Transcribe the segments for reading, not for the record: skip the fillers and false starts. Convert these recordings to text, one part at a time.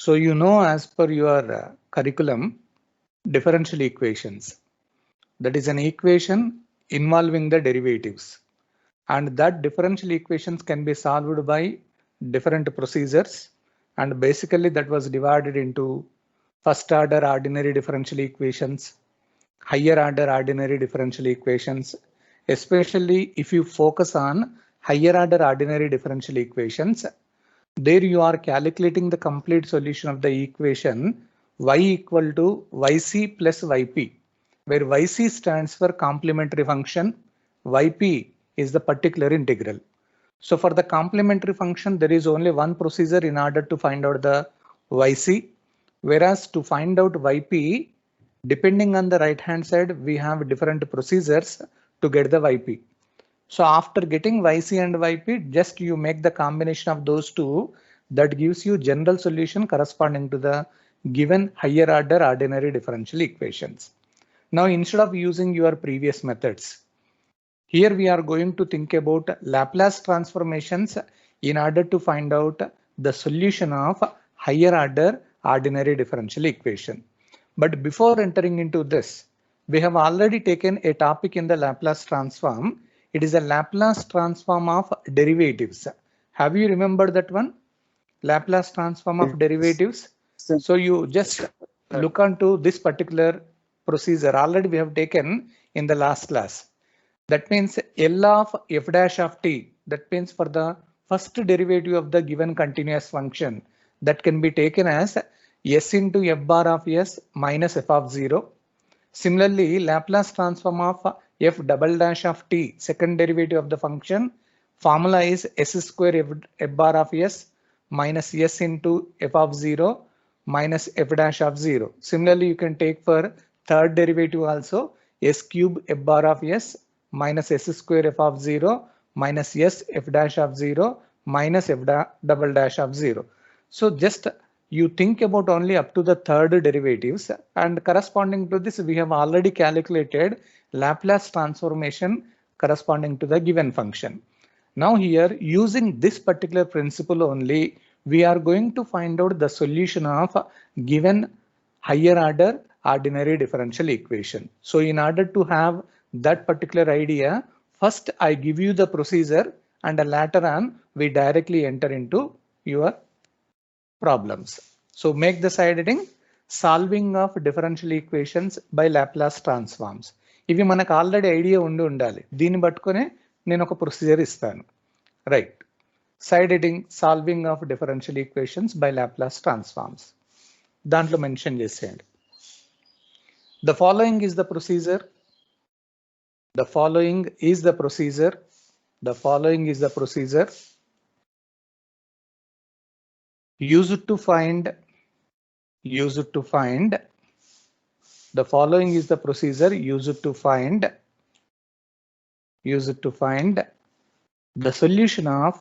So as per your curriculum, differential equations, that is an equation involving the derivatives, and that differential equations can be solved by different procedures, and basically that was divided into first order ordinary differential equations, higher order ordinary differential equations. Especially if you focus on higher order ordinary differential equations, there you are calculating the complete solution of the equation y equal to yc plus yp, where yc stands for complementary function, yp is the particular integral. So for the complementary function, there is only one procedure in order to find out the yc, whereas to find out yp, depending on the right hand side, we have different procedures to get the yp. So after getting yc and yp, just you make the combination of those two, that gives you general solution corresponding to the given higher order ordinary differential equations. Now instead of using your previous methods, here we are going to think about Laplace transformations in order to find out the solution of higher order ordinary differential equation. But before entering into this, we have already taken a topic in the Laplace transform. It is a Laplace transform of derivatives. Have you remembered that one? Laplace transform of derivatives. So you just look onto this particular procedure. Already we have taken in the last class. That means L of f dash of t, that means for the first derivative of the given continuous function, that can be taken as s into f bar of s minus f of 0. Similarly, Laplace transform of f double dash of t, second derivative of the function, formula is s square f bar of s minus s into f of 0 minus f dash of 0. Similarly, you can take for third derivative also s cube f bar of s minus s square f of 0 minus s f dash of 0 minus double dash of 0. So just you think about only up to the third derivatives, and corresponding to this we have already calculated Laplace transformation corresponding to the given function. Now here, using this particular principle only, we are going to find out the solution of given higher order ordinary differential equation. So in order to have that particular idea, first I give you the procedure, and later on we directly enter into your problems. So make the side heading solving of differential equations by Laplace transforms. ఇవి మనకు already idea ఉండాలి. దీన్ని పట్టుకునే నేను ఒక procedure ఇస్తాను. Right, side heading solving of differential equations by Laplace transforms, దాంట్లో mention చేసేయండి. The following is the procedure, the following is the procedure, the following is the procedure used to find, the following is the procedure used to find the solution of,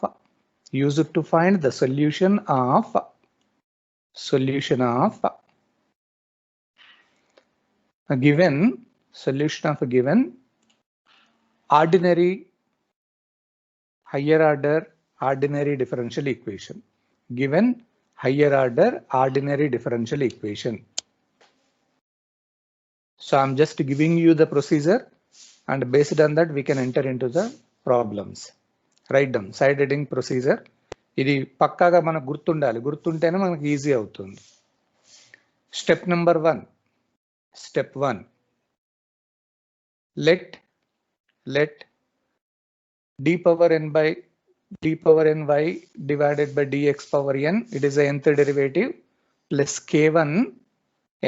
a given ordinary higher order ordinary differential equation. Given higher order ordinary differential equation. So I'm just giving you the procedure, and based on that we can enter into the problems. Write down side heading procedure. ఇది పక్కాగా మనకు గుర్తుండాలి, గుర్తుంటేనే మనకు easy అవుతుంది. Step number 1, step 1, let d power n by d power n y divided by dx power n, it is the nth derivative, plus k1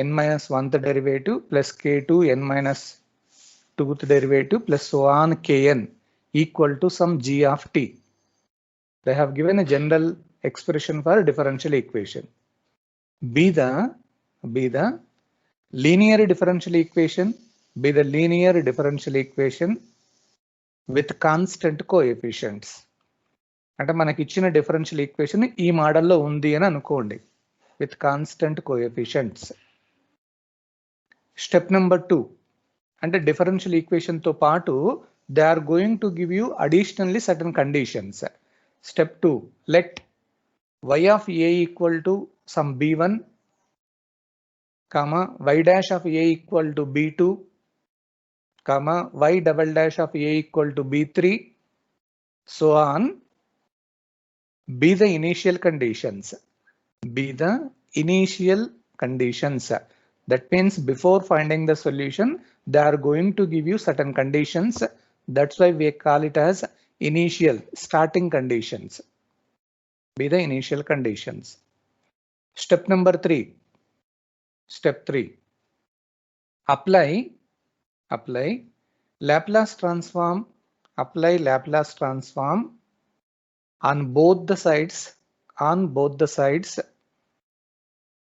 n minus 1th derivative plus k2 n minus 2th derivative plus so on kn equal to some g of t. They have given a general expression for differential equation. Be the linear differential equation, with constant coefficients. అంటే మనకి ఇచ్చిన differential equation ఈ మోడల్లో ఉంది అని అనుకోండి, with constant coefficients. Step number 2, అంటే differential equation తో పాటు they are going to give you additionally certain conditions. Step 2, let y of a equal to some b1 comma y dash of a equal to b2 comma y double dash of a equal to b3, so on, be the initial conditions. Be the initial conditions. That means before finding the solution, they are going to give you certain conditions. That's why we call it as initial, starting conditions. Be the initial conditions. Step number 3. Step 3. Apply Laplace transform. Apply Laplace transform on both the sides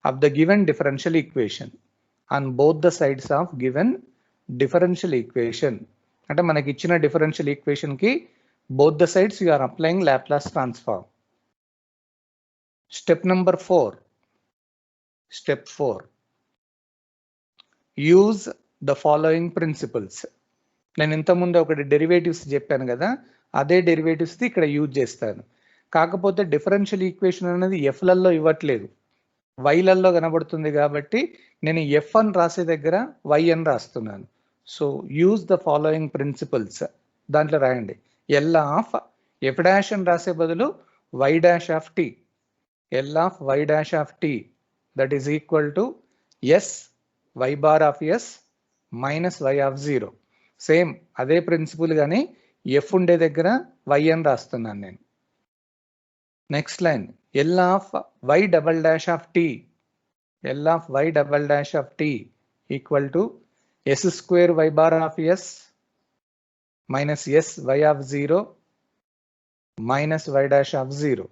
of the given differential equation. On both the sides of given differential equation. అంటే మనకి ఇచ్చిన differential equation కి both the sides you are applying Laplace transform. Step number 4. Step 4. Use the following principles. నేను ఇంతకుముందు ఒకటి derivatives చెప్పాను కదా, అదే డెరివేటివ్స్ ఇక్కడ యూజ్ చేస్తాను. కాకపోతే డిఫరెన్షియల్ ఈక్వేషన్ అనేది ఎఫ్లలో ఇవ్వట్లేదు, వైలలో కనబడుతుంది కాబట్టి నేను ఎఫ్ అని రాసే దగ్గర వై అని రాస్తున్నాను. So use the following principles. దాంట్లో రాయండి ఎల్ ఆఫ్ ఎఫ్ డాష్ అని రాసే బదులు y dash of T. L of y dash of T that is equal to s y bar of s minus y of 0. Same అదే principle కానీ F ఉండే దగ్గర y అని రాస్తున్నాను నేను. Next line L of y double dash of T. L of y double dash of T equal to yes square y bar of s minus s y of 0 minus y dash of 0.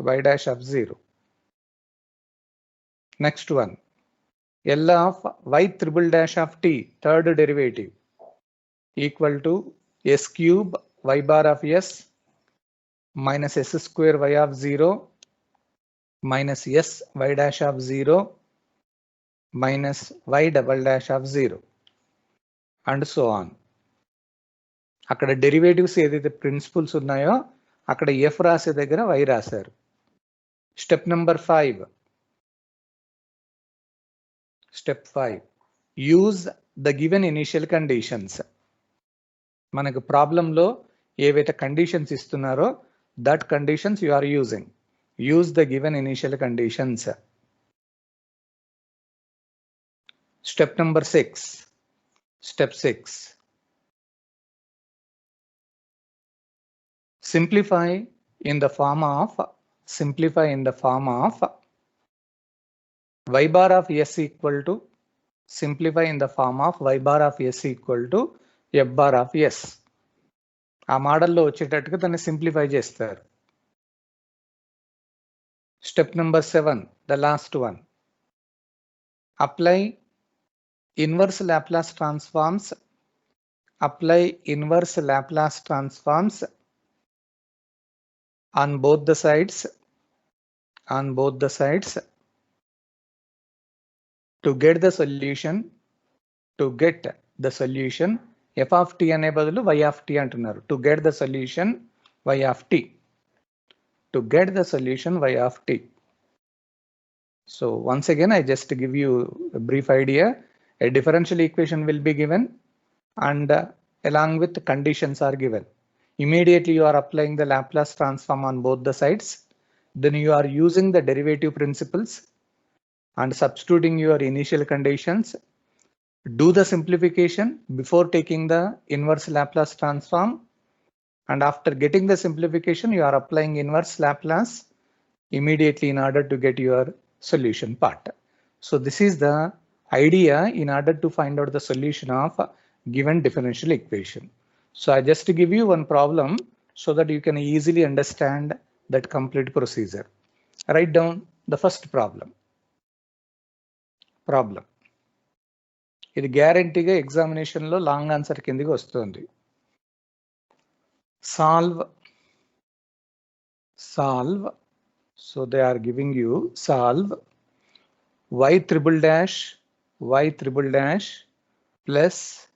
Y dash of 0. Next one L of y triple dash of T third derivative equal to s cube y bar of s minus s square y of 0 minus s y dash of 0 minus y double dash of 0 and so on. అక్కడ derivatives ఏదైతే principles ఉన్నాయో అక్కడ F రాసే దగ్గర why రాశారు. Step number 5. Step 5. Use the given initial conditions. మనకు ప్రాబ్లంలో ఏవైతే కండిషన్స్ ఇస్తున్నారో that conditions you are using. Use the given initial conditions. Step number 6. Step 6. Simplify in the form of y bar of s equal to simplify in the form of y bar of s equal to f bar of s. ఆ మోడల్లో వచ్చేటట్టుగా దాన్ని simplify చేస్తారు. Step number 7, the last one. Apply inverse Laplace transforms. Apply inverse Laplace transforms on both the sides to get the solution. F of T అనే బదులు y of T అంటున్నారు. To get the solution y of T. So once again I just give you a brief idea. A differential equation will be given and along with conditions are given. Immediately you are applying the Laplace transform on both the sides. Then you are using the derivative principles and substituting your initial conditions. Do the simplification before taking the inverse Laplace transform, and after getting the simplification you are applying inverse Laplace immediately in order to get your solution part. So this is the idea in order to find out the solution of given differential equation. So I just give you one problem so that you can easily understand that complete procedure. Write down the first problem. ఇది గ్యారంటీగా examination లో long answer కిందకి వస్తుంది. Solve. So they are giving you solve y triple dash plus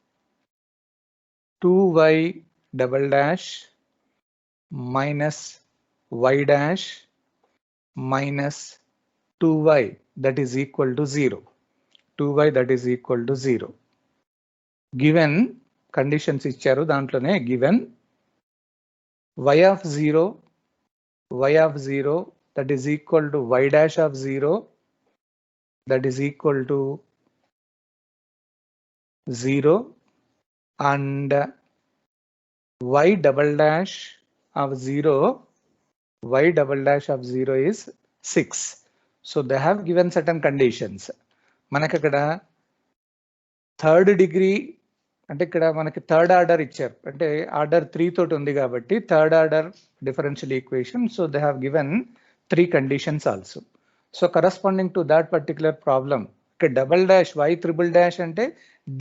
2y double dash minus y dash minus 2y that is equal to 0. 2y that is equal to 0. Given conditions ఇచ్చారు, దాంట్లోనే given y of 0 that is equal to y dash of 0 that is equal to 0 and y double dash of 0 is 6. So they have given certain conditions. మనకి అక్కడ third degree అంటే ఇక్కడ మనకి third order ఇచ్చారు, అంటే order 3 తోటి ఉంది కాబట్టి third order differential equation. So they have given 3 conditions also. So corresponding to that particular problem ఇక్కడ double dash y triple dash అంటే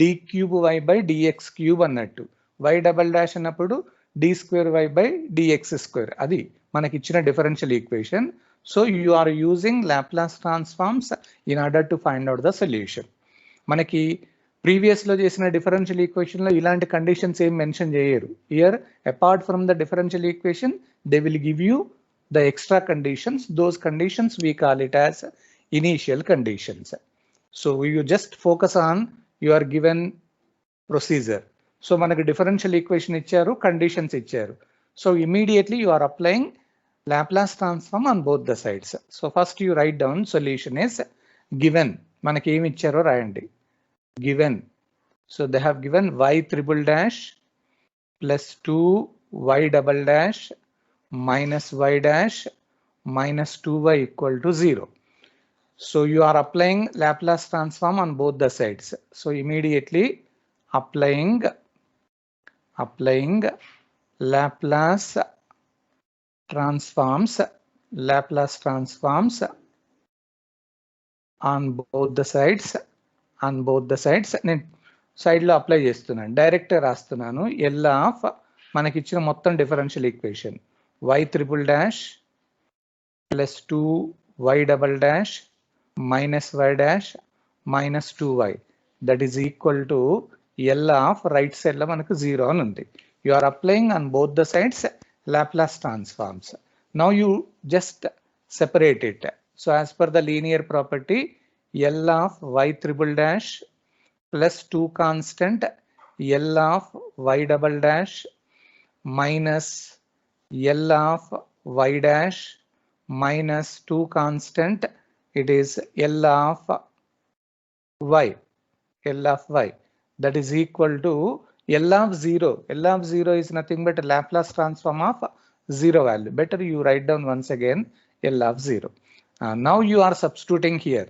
d cube y by dx cube అన్నట్టు, y డబల్ డాష్ అన్నప్పుడు d square y by dx square, అది మనకి ఇచ్చిన differential equation. So you are using Laplace transforms in order to find out the solution. మనకి previous లో చేసిన differential equation లో ఇలాంటి కండిషన్స్ ఏం మెన్షన్ చేయరు. Here apart from the differential equation they will give you the extra conditions. Those conditions we call it as initial conditions. So you just focus on your given procedure. So మనకి differential equation ఇచ్చారు, conditions ఇచ్చారు. So immediately you are applying Laplace transform on both the sides. So first you write down solution is given. మనకి ఏమి ఇచ్చారో రాయండి. Given. So they have given y triple dash plus 2y double dash minus y dash minus 2y equal to 0. So you are applying Laplace transform on both the sides. So immediately applying Laplace transforms on both the sides. నేను side లో apply చేస్తున్నాను, direct రాస్తున్నాను. L of మనకి ఇచ్చిన మొత్తం differential equation y triple dash plus 2y double dash minus y dash minus 2y that is equal to L of right side లో మనకు 0 అని ఉంది. You are applying on both the sides Laplace transforms. Now you just separate it. So as per the linear property, L of y triple dash plus 2 constant L of y double dash minus L of y dash minus 2 constant, it is L of y that is equal to L of 0. L of 0 is nothing but a Laplace transform of 0 value. Better you write down once again L of 0. Now you are substituting here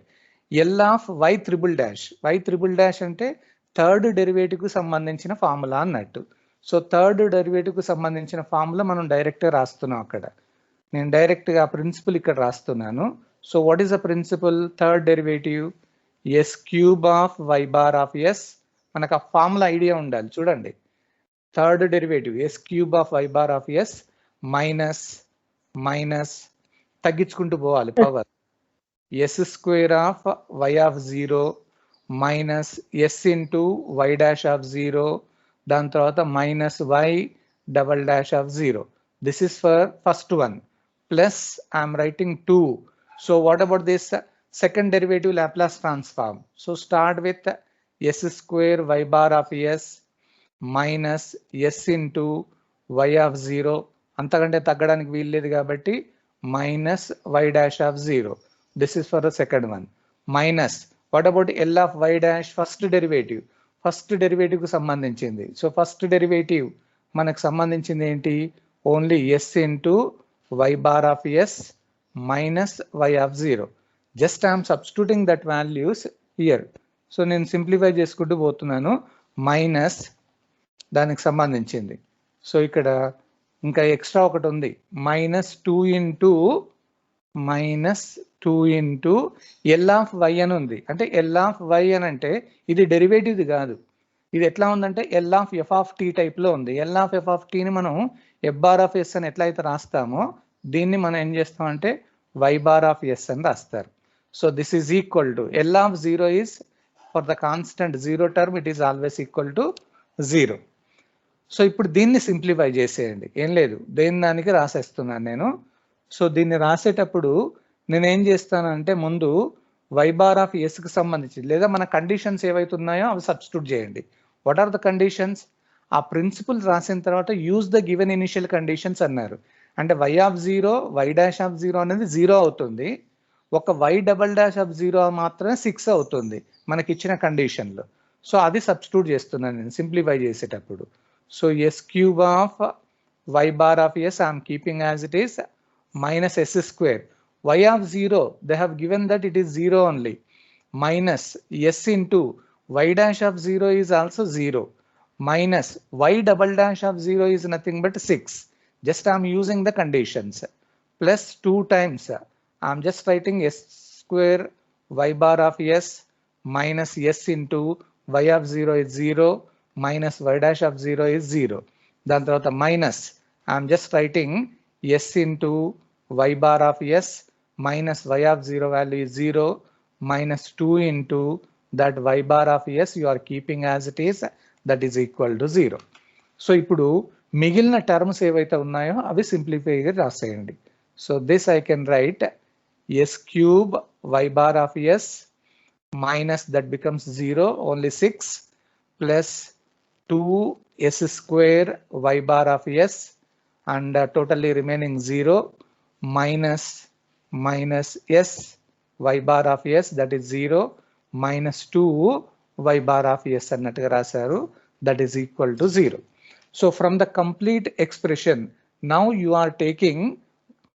L of y triple dash. Y triple dash అంటే third derivative కు సంబంధించిన formula అన్నట్టు. So third derivative కు సంబంధించిన formula మనం direct గా రాస్తున్నాం. అక్కడ నేను డైరెక్ట్ గా ప్రిన్సిపల్ ఇక్కడ రాస్తున్నాను. So what is the principle? Third derivative s cube of y bar of s. మనకు ఆ ఫార్ములా ఐడియా ఉండాలి. చూడండి, third derivative s cube of y bar of s minus తగ్గించుకుంటూ పోవాలి power s square of y of 0 minus s into y dash of 0, దాని తర్వాత minus y double dash of 0. This is for first one. Plus I'm writing 2. So what about this second derivative Laplace transform? So start with s square y bar of s minus s into y of 0, అంతకంటే తగ్గడానికి వీల్లేదు కాబట్టి minus y dash of 0. This is for the second one. Minus what about L of y dash? First derivative కు సంబంధించింది. So first derivative మనకు సంబంధించింది ఏంటి? Only s into y bar of s minus y of 0. Just I am substituting that values here. So నేను simplify చేసుకుంటూ పోతున్నాను. Minus దానికి సంబంధించింది. సో ఇక్కడ ఇంకా ఎక్స్ట్రా ఒకటి ఉంది, minus 2 into L of y అని ఉంది. అంటే ఎల్ ఆఫ్ వై అని అంటే ఇది డెరివేటివ్ది కాదు, ఇది ఎట్లా ఉందంటే L of F of T type లో ఉంది. ఎల్ ఆఫ్ ఎఫ్ ఆఫ్ టీని మనం ఎఫ్ బార్ ఆఫ్ ఎస్ అని ఎట్లా అయితే రాస్తామో దీన్ని మనం ఏం చేస్తామంటే వై బార్ ఆఫ్ ఎస్ అని రాస్తారు. So this is equal to L of 0 is for the constant 0 term it is always equal to 0. So ఇప్పుడు దీన్ని సింప్లిఫై చేసేయండి, ఏం లేదు దేని దానికి రాసేస్తున్నాను నేను. సో దీన్ని రాసేటప్పుడు నేనేం చేస్తానంటే ముందు y బార్ ఆఫ్ ఎస్కి సంబంధించి లేదా మన కండిషన్స్ ఏవైతే ఉన్నాయో అవి సబ్స్టిట్యూట్ చేయండి. What are the conditions? ఆ ప్రిన్సిపల్ రాసిన తర్వాత use the given initial conditions అన్నారు. అంటే y of 0, y dash of 0 అనేది 0 అవుతుంది. ఒక y డబల్ డాష్ ఆఫ్ 0 మాత్రమే 6 అవుతుంది మనకి ఇచ్చిన కండిషన్లో. సో అది సబ్స్టిట్యూట్ చేస్తున్నాను నేను సింప్లిఫై చేసేటప్పుడు. So s cube of y bar of s I am keeping as it is minus s square. Y of 0, they have given that it is 0 only, minus s into y dash of 0 is also 0, minus y double dash of 0 is nothing but 6. Just I am using the conditions, plus 2 times I am just writing s square y bar of s minus s into y of 0 is 0 minus y dash of 0 is 0. దాని తర్వాత minus I'm just writing s into y bar of s minus y of 0 value is 0 minus 2 into that y bar of s you are keeping as it is that is equal to 0. So ఇప్పుడు మిగిలిన terms ఏవైతే ఉన్నాయో అవి సింప్లిఫైగా రాసేయండి. So this I can write s cube y bar of s minus that becomes 0 only 6 plus 2s square y bar of s and totally remaining 0 minus s y bar of s that is 0 minus 2 y bar of s అన్నట్టుగా రాశారు, that is equal to 0. So from the complete expression now you are taking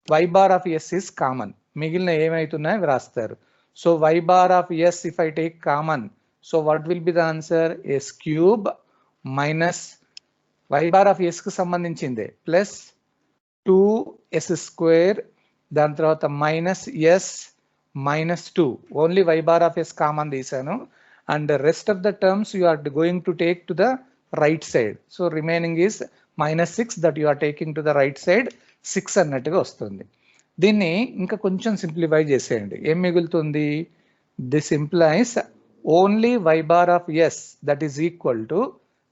y bar of s is common. మిగిలిన ఏమైతున్నాయో రాస్తారు. So y bar of s if I take common, so what will be the answer? s cube minus y bar of ఎస్కి సంబంధించిందే plus 2s square దాని తర్వాత minus s minus 2 only y bar of s common తీసాను and rest of the terms you are going to take to the right side. So remaining is minus 6 that you are taking to the right side 6 అన్నట్టుగా వస్తుంది. దీన్ని ఇంకా కొంచెం simplify చేసేయండి. ఏం మిగులుతుంది? This implies only y bar of s that is equal to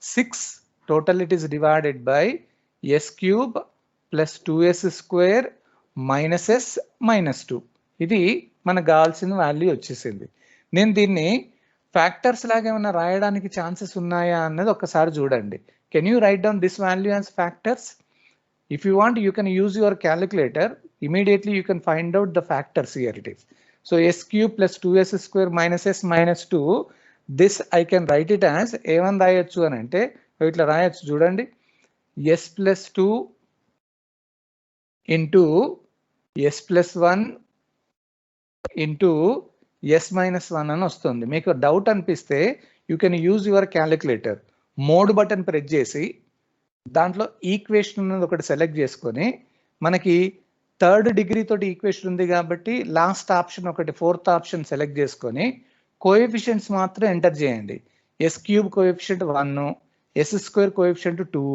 6 total it is divided by s cube plus 2s square minus s minus 2. ఇది మనకు కావాల్సిన వాల్యూ వచ్చేసింది. నేను దీన్ని ఫ్యాక్టర్స్ లాగా ఏమైనా రాయడానికి ఛాన్సెస్ ఉన్నాయా అన్నది ఒకసారి చూడండి. Can you write down this value as factors? If you want you can use your calculator, immediately you can find out the factors here it is. So s cube plus 2s square minus s minus 2, this I can write it as ఏమని రాయొచ్చు అని అంటే ఇట్లా రాయొచ్చు చూడండి, s plus 2 into s plus 1 into s minus 1 అని వస్తుంది. మీకు డౌట్ అనిపిస్తే you can use your calculator, mode button press చేసి దాంట్లో ఈక్వేషన్ అనేది ఒకటి సెలెక్ట్ చేసుకొని మనకి 3rd డిగ్రీ తోటి ఈక్వేషన్ ఉంది కాబట్టి లాస్ట్ ఆప్షన్ ఒకటి 4th ఆప్షన్ సెలెక్ట్ చేసుకొని కోఎఫిషియెంట్స్ మాత్రం ఎంటర్ చేయండి. S cube coefficient 1, s square coefficient 2,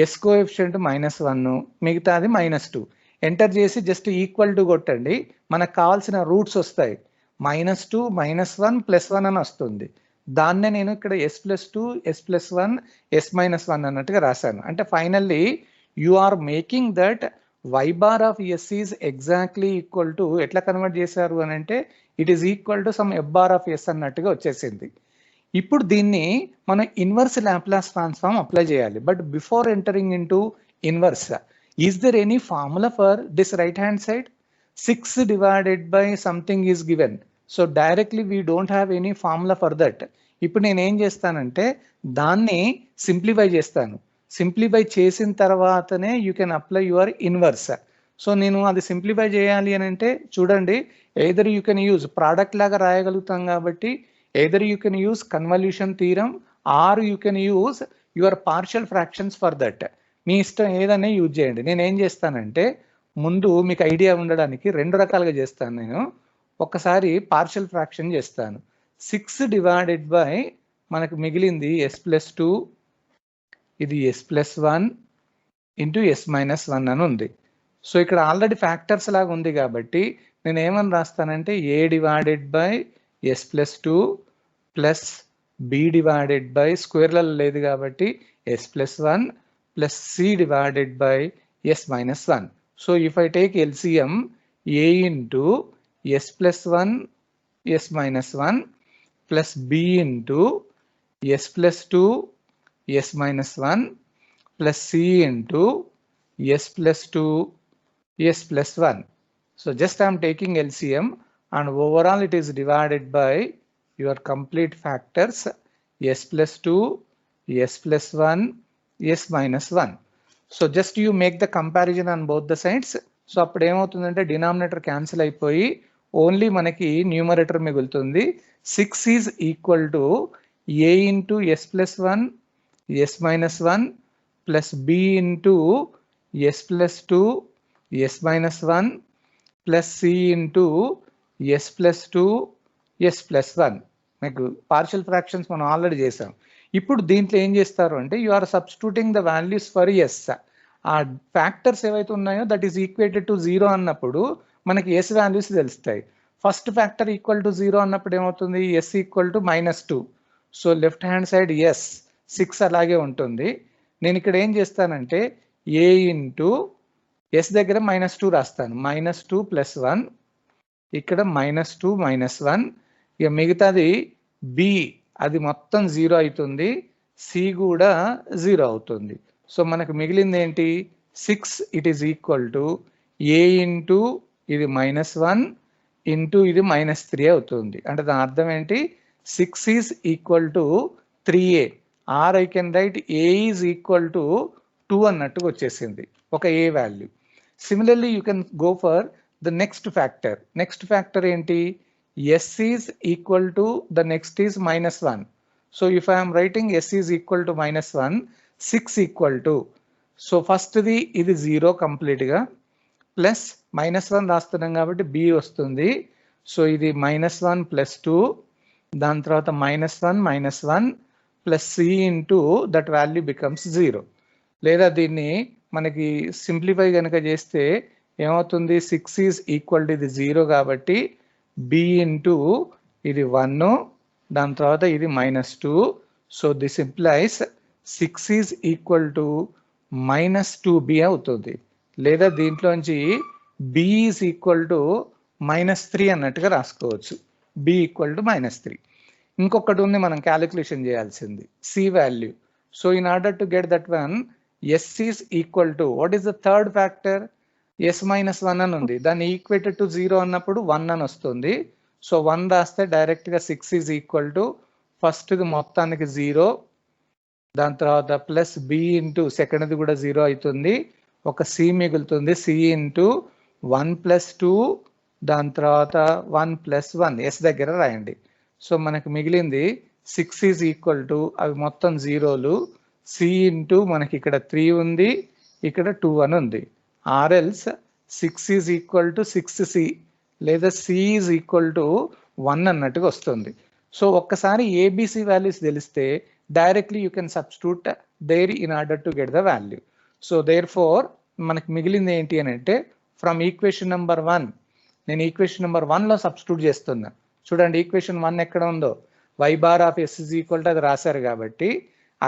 s coefficient -1, మిగతాది -2 ఎంటర్ చేసి జస్ట్ ఈక్వల్ టు కొట్టండి. మనకు కావాల్సిన రూట్స్ వస్తాయి. -2 -1 +1 అని వస్తుంది. దాన్నే నేను ఇక్కడ s+2 s+1 s-1 అన్నట్టుగా రాశాను. అంటే finally you are making that y bar of s is exactly equal to ఎట్లా కన్వర్ట్ చేశారు అని అంటే it is equal to some f bar of s అన్నట్టుగా వచ్చేసింది. ఇప్పుడు దీన్ని మనం ఇన్వర్స్ లాప్లాస్ ట్రాన్స్ఫార్మ్ అప్లై చేయాలి. But before entering in to inverse, is there any formula for this right hand side? 6 divided by something is given. So directly we don't have any formula for that. ఇప్పుడు నేను ఏం చేస్తానంటే దాన్ని simplify చేస్తాను. Simplify చేసిన తర్వాతనే you can apply your inverse. So నేను అది సింప్లిఫై చేయాలి అని అంటే చూడండి, either you can use product లాగా రాయగలుగుతాం కాబట్టి either you can use convolution theorem or you can use your partial fractions for that. మీ ఇష్టం ఏదైనా యూజ్ చేయండి. నేను ఏం చేస్తానంటే ముందు మీకు ఐడియా ఉండడానికి 2 రకాలుగా చేస్తాను. నేను ఒకసారి పార్షియల్ ఫ్రాక్షన్ చేస్తాను. 6 డివైడెడ్ బై మనకు మిగిలింది s+2, ఇది s+1 ఇంటూ s-1 అని ఉంది. సో ఇక్కడ ఆల్రెడీ ఫ్యాక్టర్స్ లాగా ఉంది కాబట్టి నేను ఏమని రాస్తానంటే a divided by s+2 plus b divided by స్క్వేర్లలో లేదు కాబట్టి s+1 plus c divided by s-1. So if I take LCM, a into s plus 1 s minus 1 plus b into s plus 2 s minus 1 plus c into s plus 2 s plus 1. So just I am taking LCM and overall it is divided by your complete factors s plus 2 s plus 1 s minus 1. So just you make the comparison on both the sides. So అప్పుడు ఏమవుతుందంటే denominator cancel అయిపోయి only మనకి numerator మిగులుతుంది. 6 is equal to a into s plus 1 s minus 1 plus b into s plus 2 s minus 1 plus c into s plus 2 s plus 1. మీకు partial fractions మనం already చేసాం. ఇప్పుడు దీంట్లో ఏం చేస్తారు అంటే you are substituting the values for s. ఆ factors ఏవైతే ఉన్నాయో దట్ ఈస్ ఈక్వేటెడ్ టు 0 అన్నప్పుడు మనకి ఎస్ వాల్యూస్ తెలుస్తాయి. ఫస్ట్ ఫ్యాక్టర్ ఈక్వల్ టు 0 అన్నప్పుడు ఏమవుతుంది, s equal to -2. So left hand side s 6 అలాగే ఉంటుంది. నేను ఇక్కడ ఏం చేస్తానంటే ఏ ఇంటూ ఎస్ దగ్గర -2 రాస్తాను. -2 ప్లస్ 1, ఇక్కడ -2 -1, ఇక మిగతాది బి అది మొత్తం 0 అవుతుంది, సి కూడా 0 అవుతుంది. సో మనకు మిగిలింది ఏంటి 6. It is equal to A into ఇది -1 ఇంటూ ఇది -3 అవుతుంది. అంటే దాని అర్థం ఏంటి 6 is equal to 3a, or I can write a is equal to 2 అన్నట్టుగా వచ్చేసింది ఒక a value. Similarly you can go for the next factor. Next factor ఏంటి, s is equal to the next is -1. So if I'm writing s is equal to -1, 6 equal to, so ఫస్ట్ది ఇది 0 కంప్లీట్గా, plus -1 రాస్తున్నాం కాబట్టి b వస్తుంది. So ఇది -1 plus 2, దాని తర్వాత -1 plus c into that value becomes 0. లేదా దీన్ని మనకి సింప్లిఫై కనుక చేస్తే ఏమవుతుంది, 6 ఈజ్ ఈక్వల్ టు ఇది 0 కాబట్టి b ఇంటూ ఇది 1, దాని తర్వాత ఇది -2. So this implies 6 is equal to -2b అవుతుంది. లేదా దీంట్లోంచి b ఈజ్ ఈక్వల్ టు -3 అన్నట్టుగా రాసుకోవచ్చు. b equal to -3. ఇంకొకటి ఉంది మనం క్యాలిక్యులేషన్ చేయాల్సింది, c value. So in order to get that one, s is equal to what is the third factor, s -1 అని ఉంది, దాన్ని ఈక్వేటెడ్ టు 0 అన్నప్పుడు 1 అని వస్తుంది. సో 1 రాస్తే డైరెక్ట్గా 6 ఈజ్ ఈక్వల్ టు ఫస్ట్ది మొత్తానికి 0, దాని తర్వాత ప్లస్ b ఇంటూ సెకండ్ది కూడా 0 అవుతుంది, ఒక c మిగులుతుంది, c ఇంటూ 1 ప్లస్ 2, దాని తర్వాత 1 ప్లస్ 1 s దగ్గర రాయండి. సో మనకు మిగిలింది 6 ఈజ్ ఈక్వల్ టు అవి మొత్తం 0లు, c ఇంటూ మనకి ఇక్కడ 3 ఉంది, ఇక్కడ 2 అని ఉంది. ఆర్ఎల్స్ 6 ఈజ్ ఈక్వల్ టు 6c లేదా c ఈజ్ ఈక్వల్ టు 1 అన్నట్టుగా వస్తుంది. సో ఒక్కసారి ఏబిసి వాల్యూస్ తెలిస్తే directly you can substitute there in order to get the value. So therefore మనకి మిగిలింది ఏంటి అని అంటే ఫ్రమ్ ఈక్వేషన్ నెంబర్ 1, నేను ఈక్వేషన్ నెంబర్ 1లో సబ్స్టిట్యూట్ చేస్తున్నా. చూడండి ఈక్వేషన్ 1 ఎక్కడ ఉందో, y bar of s is equal to అది రాశారు కాబట్టి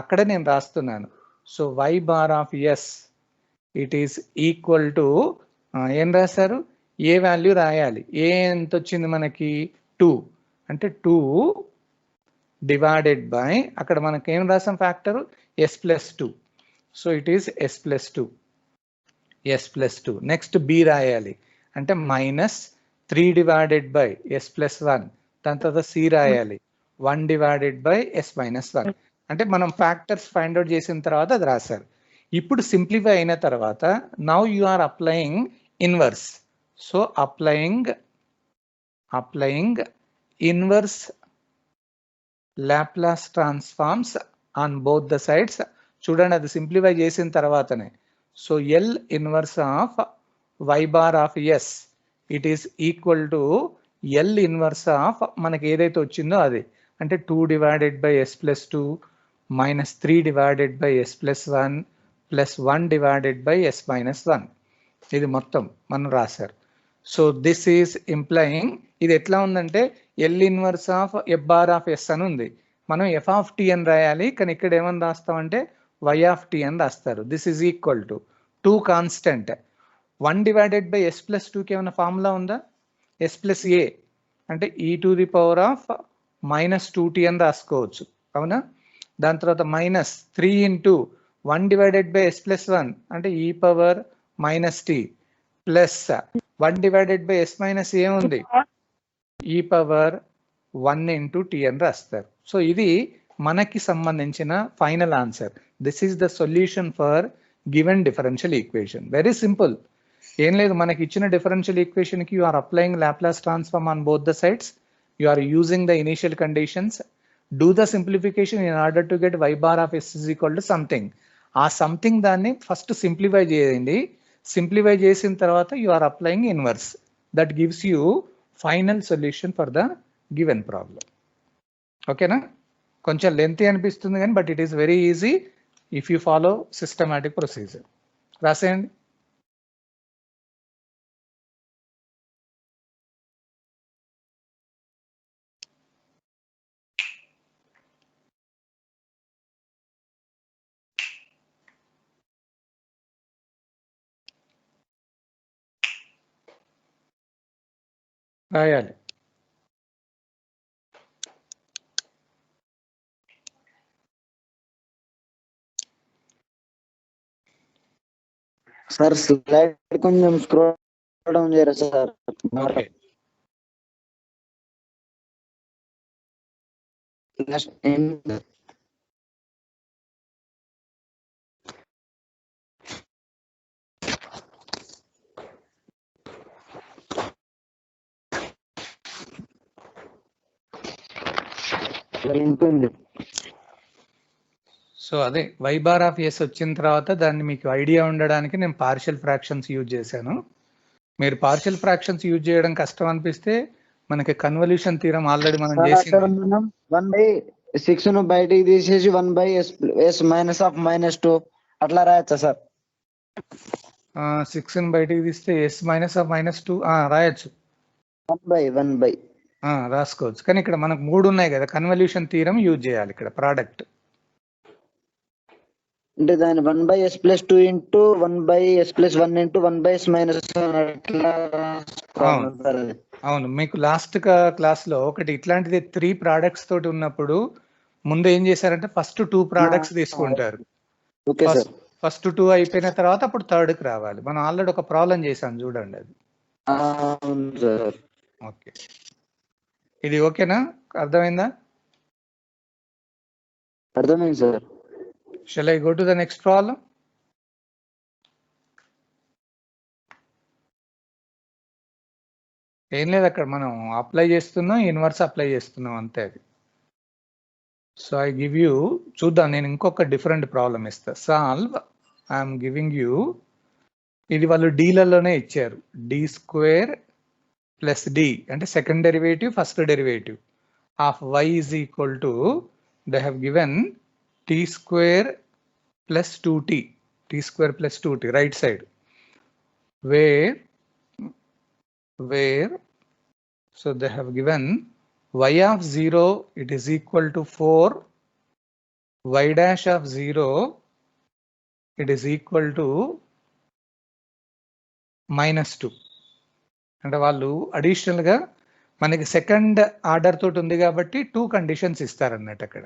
అక్కడ నేను రాస్తున్నాను. So y bar of s it is equal to ఏం రాశారు, ఏ వాల్యూ రాయాలి, ఏ ఎంత వచ్చింది మనకి 2, అంటే 2 డివైడెడ్ బై అక్కడ మనకి ఏం రాసాం factor s plus 2. So it is s plus 2. Next b రాయాలి, అంటే -3 డివైడెడ్ బై s ప్లస్ 1, దాని తర్వాత c రాయాలి 1 డివైడెడ్ బై s మైనస్ 1. అంటే మనం ఫ్యాక్టర్స్ ఫైండ్ అవుట్ చేసిన తర్వాత అది రాశారు. ఇప్పుడు సింప్లిఫై అయిన తర్వాత now you are applying inverse. So applying inverse Laplace transforms on both the sides. చూడండి అది సింప్లిఫై చేసిన తర్వాతనే. So L inverse of y bar of s it is equal to L inverse of మనకి ఏదైతే వచ్చిందో అది, అంటే 2 divided by s plus 2 -3 divided by s plus 1 plus 1 divided by s minus 1. ఇది మొత్తం మనం రాశారు. సో దిస్ ఈస్ ఇంప్లయింగ్, ఇది ఎట్లా ఉందంటే L inverse of F bar of s అని ఉంది, మనం ఎఫ్ ఆఫ్ టీ అని రాయాలి, కానీ ఇక్కడ ఏమని రాస్తామంటే వై ఆఫ్ టీ అని రాస్తారు. This is equal to 2 constant, 1 divided by s plus 2 కి ఏమైనా ఫార్ములా ఉందా? s plus a అంటే e to the power of minus 2t అని రాసుకోవచ్చు, అవునా? దాని తర్వాత minus 3 into 1 divided by s plus 1 అంటే e power minus t plus 1 divided by s minus a ఉంది, e power 1 into t అని రాస్తారు. సో ఇది మనకి సంబంధించిన final answer. This is the solution for given differential equation. Very simple, ఏం లేదు, మనకి ఇచ్చిన డిఫరెన్షియల్ ఈక్వేషన్ కి you are applying Laplace transform on both the sides, you are using the initial conditions, do the simplification in order to get y bar of s is equal to something. ఆ something దాన్ని first simplify చేయండి. Simplify చేసిన తర్వాత you are applying inverse. That gives you final solution for the given problem. ఓకేనా? కొంచెం lengthy అనిపిస్తుంది కానీ but it is very easy if you follow systematic procedure. రాసేయండి. రాయాలి. సార్ స్లైడ్ కొంచెం స్క్రోల్ డౌన్ చేయరా సార్? ఓకే. సో అదే y bar of s వచ్చిన తర్వాత దాన్ని మీకు ఐడియా ఉండడానికి నేను పార్షియల్ ఫ్రాక్షన్స్ యూజ్ చేశాను. మీరు పార్షియల్ ఫ్రాక్షన్స్ యూజ్ చేయడం కష్టం అనిపిస్తే మనకి కన్వల్యూషన్ థీరం ఆల్రెడీ మనం చేసింది. 1/6 ను బయటికి తీసేసి 1/s మైనస్ ఆఫ్ -2 అట్లా రాయొచ్చా సార్? 6 ని బయటికి తీస్తే s మైనస్ ఆఫ్ -2 రాయొచ్చు. 1/1 రాసుకోవచ్చు. కానీ ఇక్కడ మనకు 3 ఉన్నాయి కదా, కన్వల్యూషన్ థీరం యూజ్ చేయాలి ఇక్కడ ప్రోడక్ట్. అంటే దాని 1/s plus 2 into 1/s plus 1 into 1/s minus 1 అవును. మీకు లాస్ట్ క్లాస్ లో ఒకటి ఇట్లాంటిది 3 ప్రోడక్ట్స్ తోటి ఉన్నప్పుడు ముందు ఏం చేశారంటే ఫస్ట్ 2 ప్రోడక్ట్స్ తీసుకుంటారు. ఫస్ట్ 2 అయిపోయిన తర్వాత అప్పుడు థర్డ్ కి రావాలి. మనం ఆల్రెడీ ఒక ప్రాబ్లం చేసాం చూడండి అది. ఓకే, ఇది ఓకేనా? అర్థమైందా? అర్థమైంది sir. Shall I go to the next problem? ఏం లేదు, అక్కడ మనం అప్లై చేస్తున్నాం, ఇన్వర్స్ అప్లై చేస్తున్నాం అంతే అది. సో ఐ గివ్ యూ, చూద్దాం, నేను ఇంకొక డిఫరెంట్ ప్రాబ్లం ఇస్తా. సాల్వ్, ఐఎమ్ గివింగ్ యూ, ఇది వాళ్ళు డీలలోనే ఇచ్చారు, d² ప్లస్ d అంటే second derivative first derivative of y is equal to, they have given t² plus 2t, t² plus 2t, right side, where so they have given y of 0 it is equal to 4, y dash of 0 it is equal to -2. అంటే వాళ్ళు additional గా మనకి second order తోటి ఉంది కాబట్టి 2 conditions ఇస్తారన్నట్టు. అక్కడ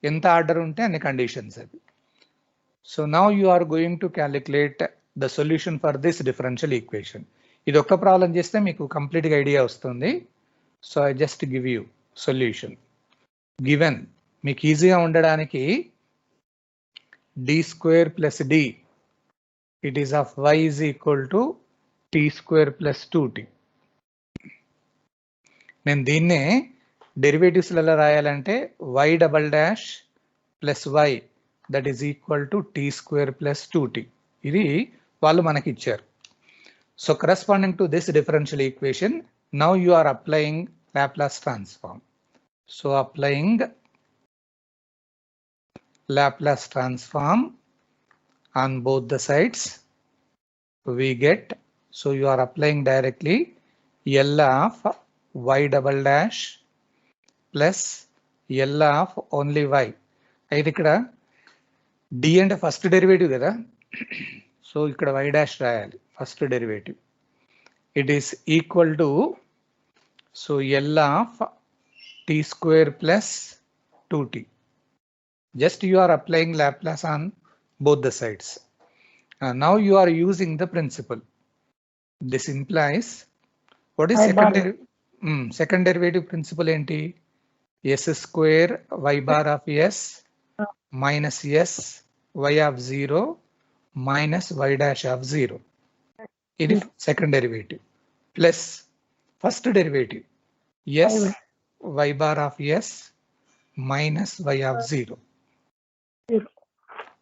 ఎంత order ఉంటే అన్ని కండిషన్స్ అది. So now you are going to calculate the solution for this differential equation. ఇది ఒక్క ప్రాబ్లం చేస్తే మీకు కంప్లీట్ గా ఐడియా వస్తుంది. So I just give you solution given, మీకు ఈజీగా ఉండడానికి d² plus d it is of y is equal to t² plus 2t. నేను దీన్నే డెరివేటివ్స్ ఎలా రాయాలంటే y double dash plus y that is equal to t² plus 2t. ఇది వాళ్ళు మనకి ఇచ్చారు. So corresponding to this differential equation now you are applying Laplace transform. So applying Laplace transform on both the sides we get, so you are applying directly L of y double dash plus L of only y. అయితే ఇక్కడ d అంటే first derivative కదా, so ఇక్కడ y dash రాయాలి first derivative. It is equal to so L of t square plus 2t. Just you are applying Laplace on both the sides. Now you are using the principle. This implies what is second derivative principle enti? S square y bar of s minus s y of 0 minus y dash of 0. It is second derivative plus first derivative s y bar of s minus y of 0.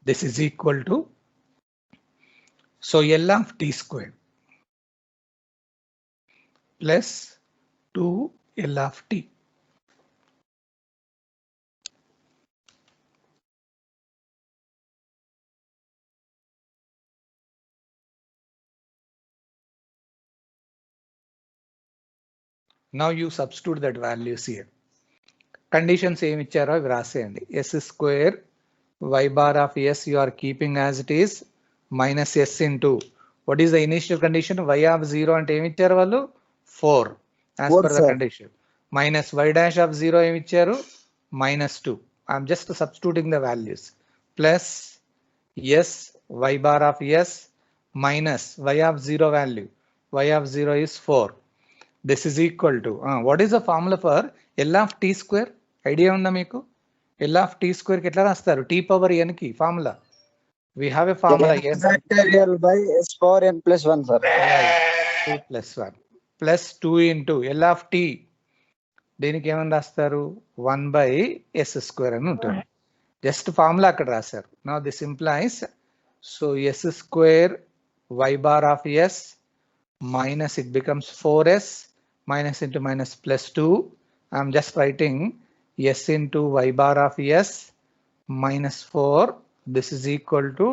This is equal to so L of t square plus 2 L of t. Now you substitute that values here. Conditions ఏమి ఇచ్చారో అవి రాసేయండి. S square y bar of s you are keeping as it is minus s into what is the initial condition? Y of 0 అంటే ఏమి ఇచ్చారు వాళ్ళు 4 as per the condition. Minus y dash of 0 ఏమి ఇచ్చారు minus 2. I am just substituting the values plus s y bar of s minus y of 0 value. Y of 0 is 4. This is equal to what is the formula for L of t square? Idea ఉందా మీకు? L of t square కి ఎట్లా రాస్తారు? t power n కి formula. We have a formula n factorial by s power n plus 1 sir. 2 plus 1 plus 2 into L of t దీనికి ఏమని రాస్తారు 1 by s square అని ఉంటుంది. జస్ట్ ఫార్ములా అక్కడ రాశారు. Now this implies so s square y bar of s minus it becomes 4s minus into minus plus 2. I am just writing s into y bar of s minus 4. This is equal to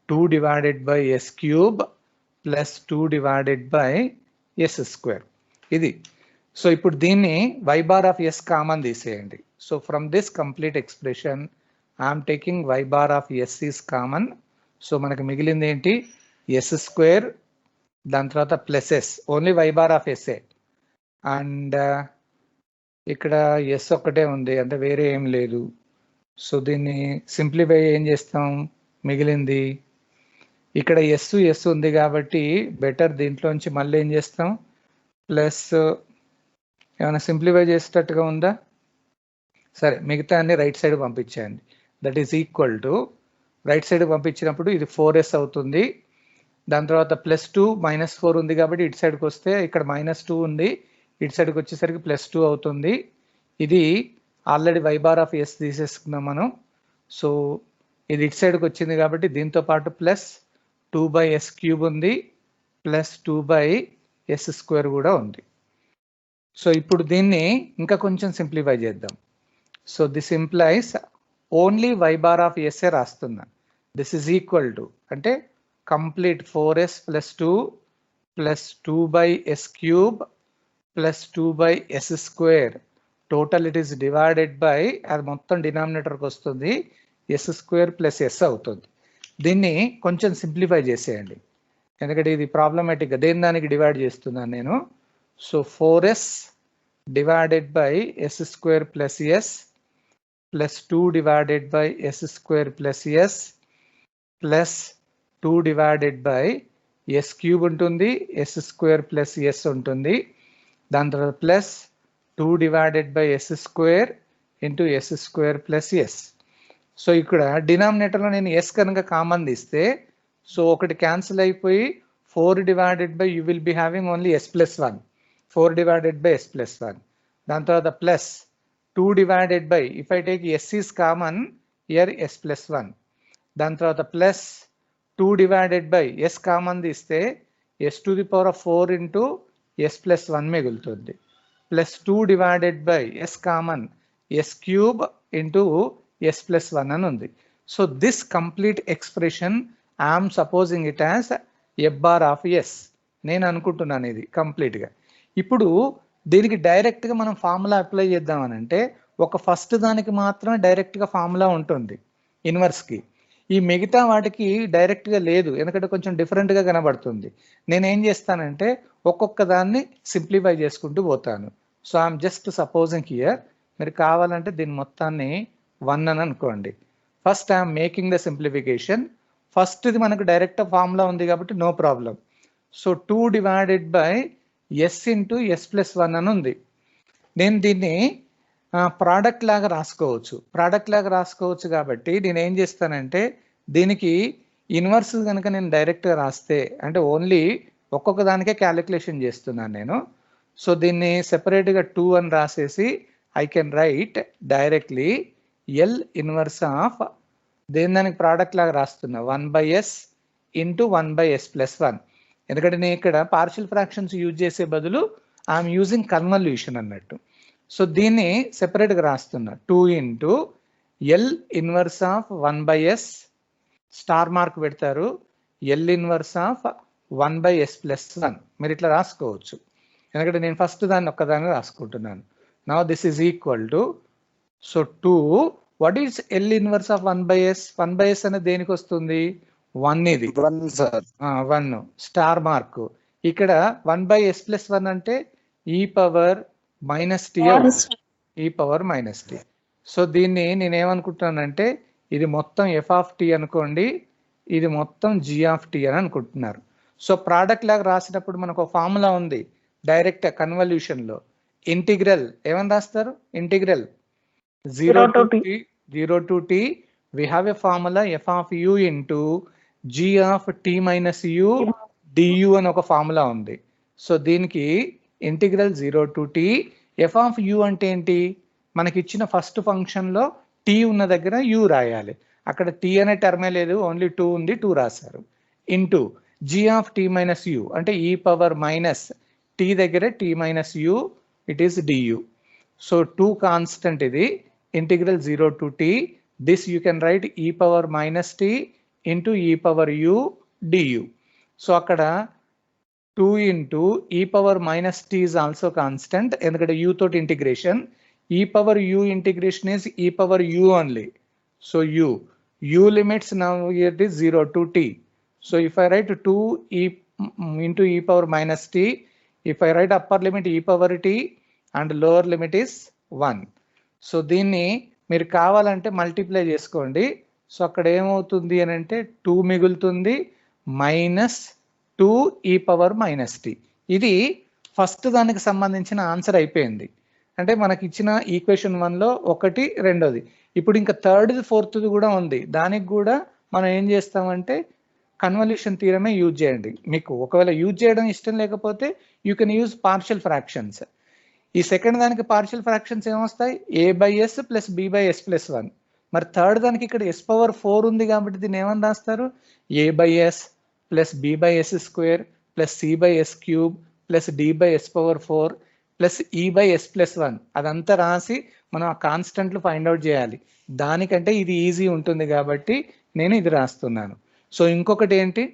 2 divided by s cube plus 2 divided by s square. ఇది so ఇప్పుడు దీన్ని y bar of s common తీసేయండి. So from this complete expression I'm taking y bar of s is common. So మనకు మిగిలింది ఏంటి s square దాని తర్వాత plus s only y bar of s and ఇక్కడ ఎస్ ఒక్కటే ఉంది అంటే వేరే ఏం లేదు. సో దీన్ని సింప్లిఫై ఏం చేస్తాం మిగిలింది ఇక్కడ ఎస్ ఉంది కాబట్టి బెటర్ దీంట్లోంచి మళ్ళీ ఏం చేస్తాం ప్లస్ ఏమైనా సింప్లిఫై చేసేటట్టుగా ఉందా? సరే మిగతా అన్ని రైట్ సైడ్ పంపించేయండి. That is equal to right side పంపించినప్పుడు ఇది 4s అవుతుంది. దాని తర్వాత ప్లస్ 2 మైనస్ 4 ఉంది కాబట్టి ఇటు సైడ్కి వస్తే ఇక్కడ మైనస్ 2 ఉంది ఇటు సైడ్కి వచ్చేసరికి ప్లస్ 2 అవుతుంది. ఇది already y bar of s తీసేసుకున్నాం మనం. సో ఇది ఇటు సైడ్కి వచ్చింది కాబట్టి దీంతో పాటు ప్లస్ 2 by s క్యూబ్ ఉంది ప్లస్ 2 by s స్క్వేర్ కూడా ఉంది. సో ఇప్పుడు దీన్ని ఇంకా కొంచెం సింప్లిఫై చేద్దాం. So this implies only y bar of s రాస్తున్నా. దిస్ ఈజ్ ఈక్వల్ టు అంటే complete 4s plus 2 plus 2 by s cube plus 2 by s square. Total it is divided by అది మొత్తం డినామినేటర్కి వస్తుంది s square plus s అవుతుంది. దీన్ని కొంచెం simplify చేసేయండి ఎందుకంటే ఇది ప్రాబ్లమాటిక్గా దేని దానికి డివైడ్ చేస్తున్నాను నేను. So 4s divided by s square plus s plus 2 divided by s square plus s plus 2 divided by s cube ఉంటుంది s square plus s ఉంటుంది దాని తర్వాత plus 2 divided by s square into s square plus s. So ఇక్కడ డినామినేటర్లో నేను s కనుక common తీస్తే so ఒకటి cancel అయిపోయి 4 divided by you will be having only s plus 1 4 divided by s plus 1 దాని తర్వాత plus 2 divided by if I take s is common here s plus 1 దాని తర్వాత plus 2 divided by s common తీస్తే s to the power of 4 into s plus 1 మిగులుతుంది plus 2 divided by s common s cube into s plus 1 అని ఉంది. So this complete expression I'm supposing it as f bar of s నేను అనుకుంటున్నాను ఇది కంప్లీట్గా. ఇప్పుడు దీనికి డైరెక్ట్గా మనం ఫార్ములా అప్లై చేద్దామని అంటే ఒక ఫస్ట్ దానికి మాత్రమే డైరెక్ట్గా ఫార్ములా ఉంటుంది ఇన్వర్స్కి. ఈ మిగతా వాటికి డైరెక్ట్ గా లేదు, ఎందుకంటే కొంచెం డిఫరెంట్ గా కనబడుతుంది. నేను ఏం చేస్తానంటే ఒక్కొక్క దాన్ని సింప్లిఫై చేసుకుంటూ పోతాను. So I'm just supposing here, మీరు కావాలంటే దీని మొత్తాన్ని 1 అని అనుకోండి. First I'm making the simplification. First ఇది మనకు డైరెక్ట్ ఫార్ములా ఉంది కాబట్టి no problem. So 2 divided by s into s plus 1 అని ఉంది. నేను దీన్ని ప్రోడక్ట్ లాగా రాసుకోవచ్చు కాబట్టి నేను ఏం చేస్తానంటే దీనికి ఇన్వర్స్ కనుక నేను డైరెక్ట్గా రాస్తే, అంటే ఓన్లీ ఒక్కొక్క దానికే క్యాలిక్యులేషన్ చేస్తున్నాను నేను. సో దీన్ని సెపరేట్గా 2 అని రాసేసి I can right directly L inverse of దానికి ప్రోడక్ట్ లాగా రాస్తున్నా 1/s ఇంటూ 1/s ప్లస్ 1. ఎందుకంటే నేను ఇక్కడ పార్షియల్ ఫ్రాక్షన్స్ యూజ్ చేసే బదులు ఐఎమ్ యూజింగ్ కన్వల్యూషన్ అన్నట్టు. సో దీన్ని సెపరేట్గా రాస్తున్నా 2 into L inverse of 1/s star mark పెడతారు, L inverse of 1/s plus 1. మీరు ఇట్లా రాసుకోవచ్చు, ఎందుకంటే నేను ఫస్ట్ దాన్ని ఒక్కదాన్ని రాసుకుంటున్నాను. Now this is equal to, so 2 what is L inverse of 1/s? 1/s అనేది దేనికి వస్తుంది? 1 ఇది 1 సార్. 1 star mark. ఇక్కడ 1/s ప్లస్ 1 అంటే e power minus t, e power minus t. So దీన్ని నేనేమనుకుంటున్నానంటే ఇది మొత్తం ఎఫ్ ఆఫ్ టీ అనుకోండి, ఇది మొత్తం జీ ఆఫ్ టీ అని అనుకుంటున్నారు. సో ప్రోడక్ట్ లాగా రాసినప్పుడు మనకు ఒక ఫార్ములా ఉంది డైరెక్ట్ కన్వల్యూషన్ లో. ఇంటిగ్రల్ ఏమని రాస్తారు? Integral 0 to t we have a formula f of u into g of t minus u du అని ఒక ఫార్ములా ఉంది. సో దీనికి integral 0 to t F of you అంటే ఏంటి? మనకి ఇచ్చిన ఫస్ట్ ఫంక్షన్ లో టీ ఉన్న దగ్గర యూ రాయాలి. అక్కడ టీ అనే టర్మే లేదు, ఓన్లీ 2 ఉంది, 2 రాశారు. Into g of t minus u అంటే ఈ పవర్ మైనస్ టీ దగ్గర t minus u, it is du. So 2 constant ఇది. Integral 0 to t, this you can write e power minus t into e power u du. So అక్కడ 2 into e power minus t is also constant, ఎందుకంటే u తోటి integration. e power u integration is e power u only. So u limits now here it is 0 to t. So if I write 2 e into e power minus t, if I write upper limit e power t and lower limit is 1. So దీన్ని మీరు కావాలంటే multiply చేసుకోండి. So అక్కడ ఏమవుతుంది అని అంటే 2 మిగులుతుంది minus 2 e power minus tea. ఇది ఫస్ట్ దానికి సంబంధించిన ఆన్సర్ అయిపోయింది. అంటే మనకి ఇచ్చిన ఈక్వేషన్ 1లో ఒకటి, రెండోది. ఇప్పుడు ఇంకా థర్డ్ది, ఫోర్త్ది కూడా ఉంది. దానికి కూడా మనం ఏం చేస్తామంటే కన్వల్యూషన్ థియరమే యూజ్ చేయండి. మీకు ఒకవేళ యూజ్ చేయడం ఇష్టం లేకపోతే you can use partial fractions. ఈ సెకండ్ దానికి పార్షియల్ ఫ్రాక్షన్స్ ఏమొస్తాయి? a/s plus b/s plus 1. మరి థర్డ్ దానికి ఇక్కడ s పవర్ 4 ఉంది కాబట్టి దీన్ని ఏమని రాస్తారు? a/s plus b/s square plus c/s cube plus d/s power 4 plus e/s plus 1. అదంతా రాసి మనం ఆ కాన్స్టెంట్లు ఫైండ్ అవుట్ చేయాలి. దానికంటే ఇది ఈజీ ఉంటుంది కాబట్టి నేను ఇది రాస్తున్నాను. సో ఇంకొకటి ఏంటి?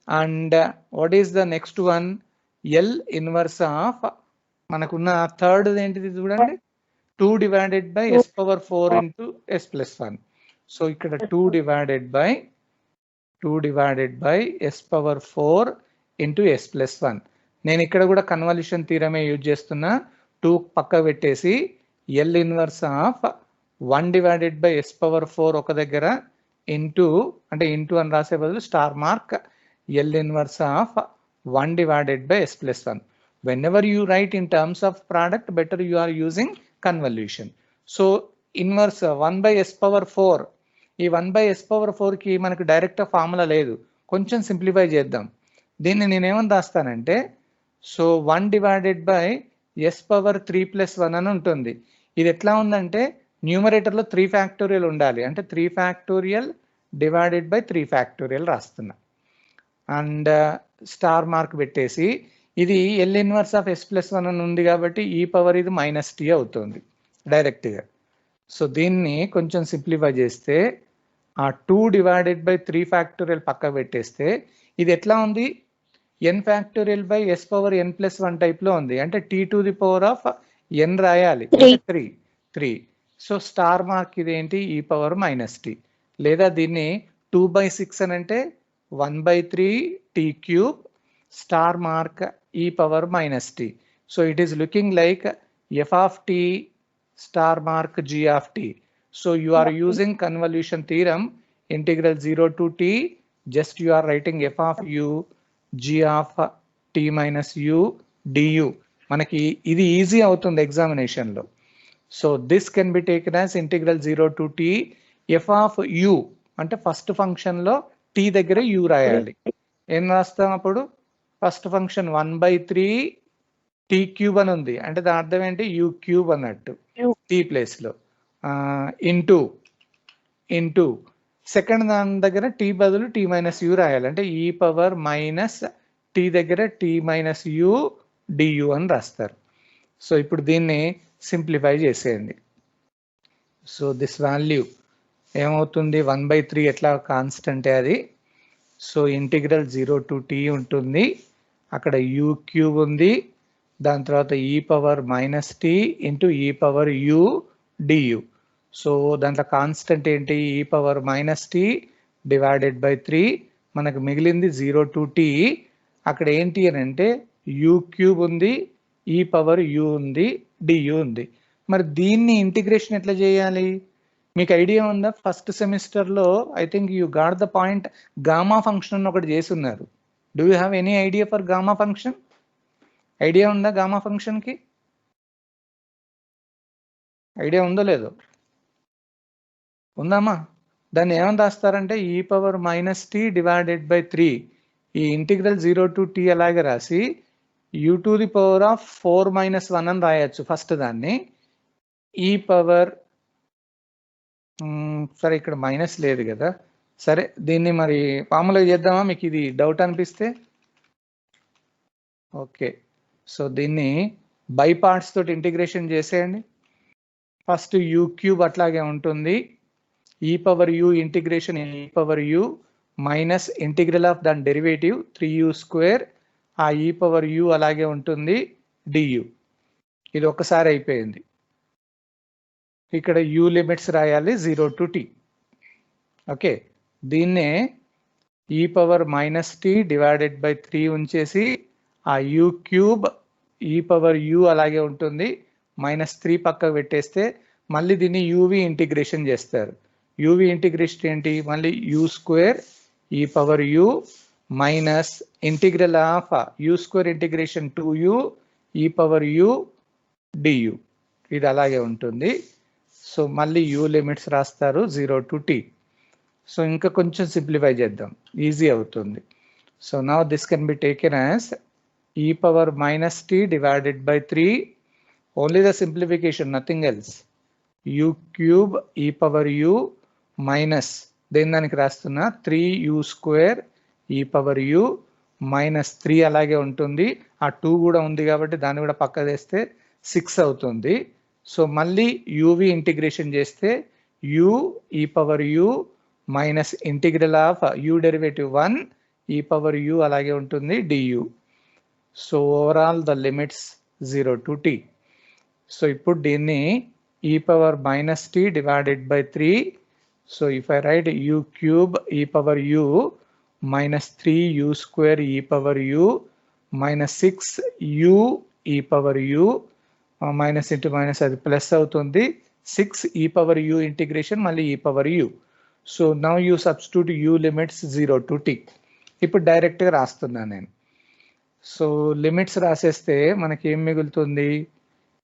And what is the next one? L inverse of మనకున్న థర్డ్ ఏంటిది చూడండి, 2 divided by s power 4 into s plus 1. So ఇక్కడ 2 divided by s power 4 into s plus 1. నేను ఇక్కడ కూడా కన్వల్యూషన్ థియరమే యూజ్ చేస్తున్నా. 2 పక్క పెట్టేసి L inverse of 1 divided by s power 4 ఒక దగ్గర ఇంటూ, అంటే ఇంటూ అని రాసే బదులు star mark, L inverse of 1 divided by s plus 1. Whenever you write in terms of product, better you are using convolution. So inverse 1 by s power 4. ఈ 1 by s power 4 కి మనకు direct formula లేదు, కొంచెం simplify చేద్దాం. దీన్ని నేనేమని రాస్తానంటే, so 1 divided by s power 3 plus 1 అని ఉంటుంది. ఇది ఎట్లా ఉందంటే న్యూమరేటర్లో 3 ఫ్యాక్టోరియల్ ఉండాలి, అంటే 3 ఫ్యాక్టోరియల్ డివైడెడ్ బై 3 ఫ్యాక్టోరియల్ రాస్తున్నా. అండ్ స్టార్ మార్క్ పెట్టేసి ఇది L inverse of s plus 1 అని ఉంది కాబట్టి ఈ పవర్ ఇది మైనస్ టీ అవుతుంది డైరెక్ట్గా. సో దీన్ని కొంచెం సింప్లిఫై చేస్తే ఆ 2 డివైడెడ్ బై 3 ఫ్యాక్టోరియల్ పక్క పెట్టేస్తే ఇది ఎట్లా ఉంది? N factorial by s power n plus 1 టైప్లో ఉంది, అంటే t to the power of n రాయాలి, 3. సో స్టార్ మార్క్ ఇదేంటి? ఈ పవర్ మైనస్ టీ, లేదా దీన్ని 2/6 అని అంటే 1/3 t cube star mark e power minus t. So it is looking like f of t star mark g of t. So you are using convolution theorem, integral 0 to t, just you are writing f of u g of t minus u du. మనకి ఇది easy అవుతుంది examination లో. So this can be taken as integral 0 to t f of u అంటే first function లో t దగ్గర u రాయాలి. ఏం రాస్తాం అప్పుడు? ఫస్ట్ ఫంక్షన్ 1/3 t క్యూబ్ అని ఉంది అంటే దాని అర్థం ఏంటి? u క్యూబ్ అన్నట్టు t ప్లేస్ లో ఇంటూ సెకండ్ దాని దగ్గర t బదులు t మైనస్ u రాయాలి అంటే e పవర్ మైనస్ t దగ్గర t మైనస్ u du అని రాస్తారు. సో ఇప్పుడు దీన్ని సింప్లిఫై చేసేయండి. సో దిస్ వాల్యూ ఏమవుతుంది? 1/3 ఎట్లా కాన్స్టెంటే అది. సో ఇంటిగ్రల్ 0 టు t ఉంటుంది, అక్కడ u క్యూబ్ ఉంది, దాని తర్వాత e power minus t into e power u du. So దాంట్లో కాన్స్టెంట్ ఏంటి? e power minus t divided by 3. మనకు మిగిలింది 0 టు t. అక్కడ ఏంటి అని అంటే u క్యూబ్ ఉంది, e పవర్ u ఉంది, du ఉంది. మరి దీన్ని ఇంటిగ్రేషన్ ఎట్లా చేయాలి? మీకు ఐడియా ఉందా? ఫస్ట్ సెమిస్టర్ లో I think you got the point, gamma function ఒకటి చేసి ఉన్నారు. Do you have any idea for gamma function? Idea ఉందా గామా ఫంక్షన్ కి? ఐడియా ఉందో లేదో? ఉందామా? దాన్ని ఏమని రాస్తారంటే e power minus t divided by 3. ఈ ఇంటిగ్రల్ 0 టు t అలాగే రాసి u to the power of 4 minus 1 అని రాయొచ్చు ఫస్ట్ దాన్ని. ఈ పవర్ సరే ఇక్కడ మైనస్ లేదు కదా, సరే దీన్ని మరి మామూలుగా చేద్దామా? మీకు ఇది డౌట్ అనిపిస్తే ఓకే. సో దీన్ని బై పార్ట్స్ తోటి ఇంటిగ్రేషన్ చేసేయండి. ఫస్ట్ u క్యూబ్ అట్లాగే ఉంటుంది, e power u integration e power u minus integral of దాని డెరివేటివ్ 3u స్క్వేర్, ఆ e పవర్ u అలాగే ఉంటుంది du. ఇది ఒక్కసారి అయిపోయింది. ఇక్కడ u లిమిట్స్ రాయాలి 0 టు t. ఓకే, దీన్నే e power minus t divided by 3 ఉంచేసి ఆ u cube e power u అలాగే ఉంటుంది, మైనస్ 3 పక్కకు పెట్టేస్తే మళ్ళీ దీన్ని uv ఇంటిగ్రేషన్ చేస్తారు. uv ఇంటిగ్రేషన్ ఏంటి? మళ్ళీ u square e power u minus integral of u square integration 2u e power u du. ఇది అలాగే ఉంటుంది. సో మళ్ళీ u లిమిట్స్ రాస్తారు 0 టు t. సో ఇంకా కొంచెం సింప్లిఫై చేద్దాం, ఈజీ అవుతుంది. So now this can be taken as e power minus t divided by 3, only the simplification, nothing else. u cube e power u minus దేని దానికి రాస్తున్నా 3u square e power u minus 3 అలాగే ఉంటుంది, ఆ 2 కూడా ఉంది కాబట్టి దాన్ని కూడా పక్క వేస్తే 6 అవుతుంది. సో మళ్ళీ uv ఇంటిగ్రేషన్ చేస్తే u e power u minus integral of u derivative 1 e power u అలాగే ఉంటుంది du. So overall the limits 0 to t. So ఇప్పుడు దీన్ని e power minus t divided by 3. So if I right u cube e power u minus 3u square e power u minus 6u e power u minus into minus అది plus అవుతుంది, 6 e power u integration మళ్ళీ e power u. So now you substitute u limits 0 to t. ఇప్పుడు డైరెక్ట్గా రాస్తున్నాను నేను. So limits రాసేస్తే మనకి ఏం మిగులుతుంది?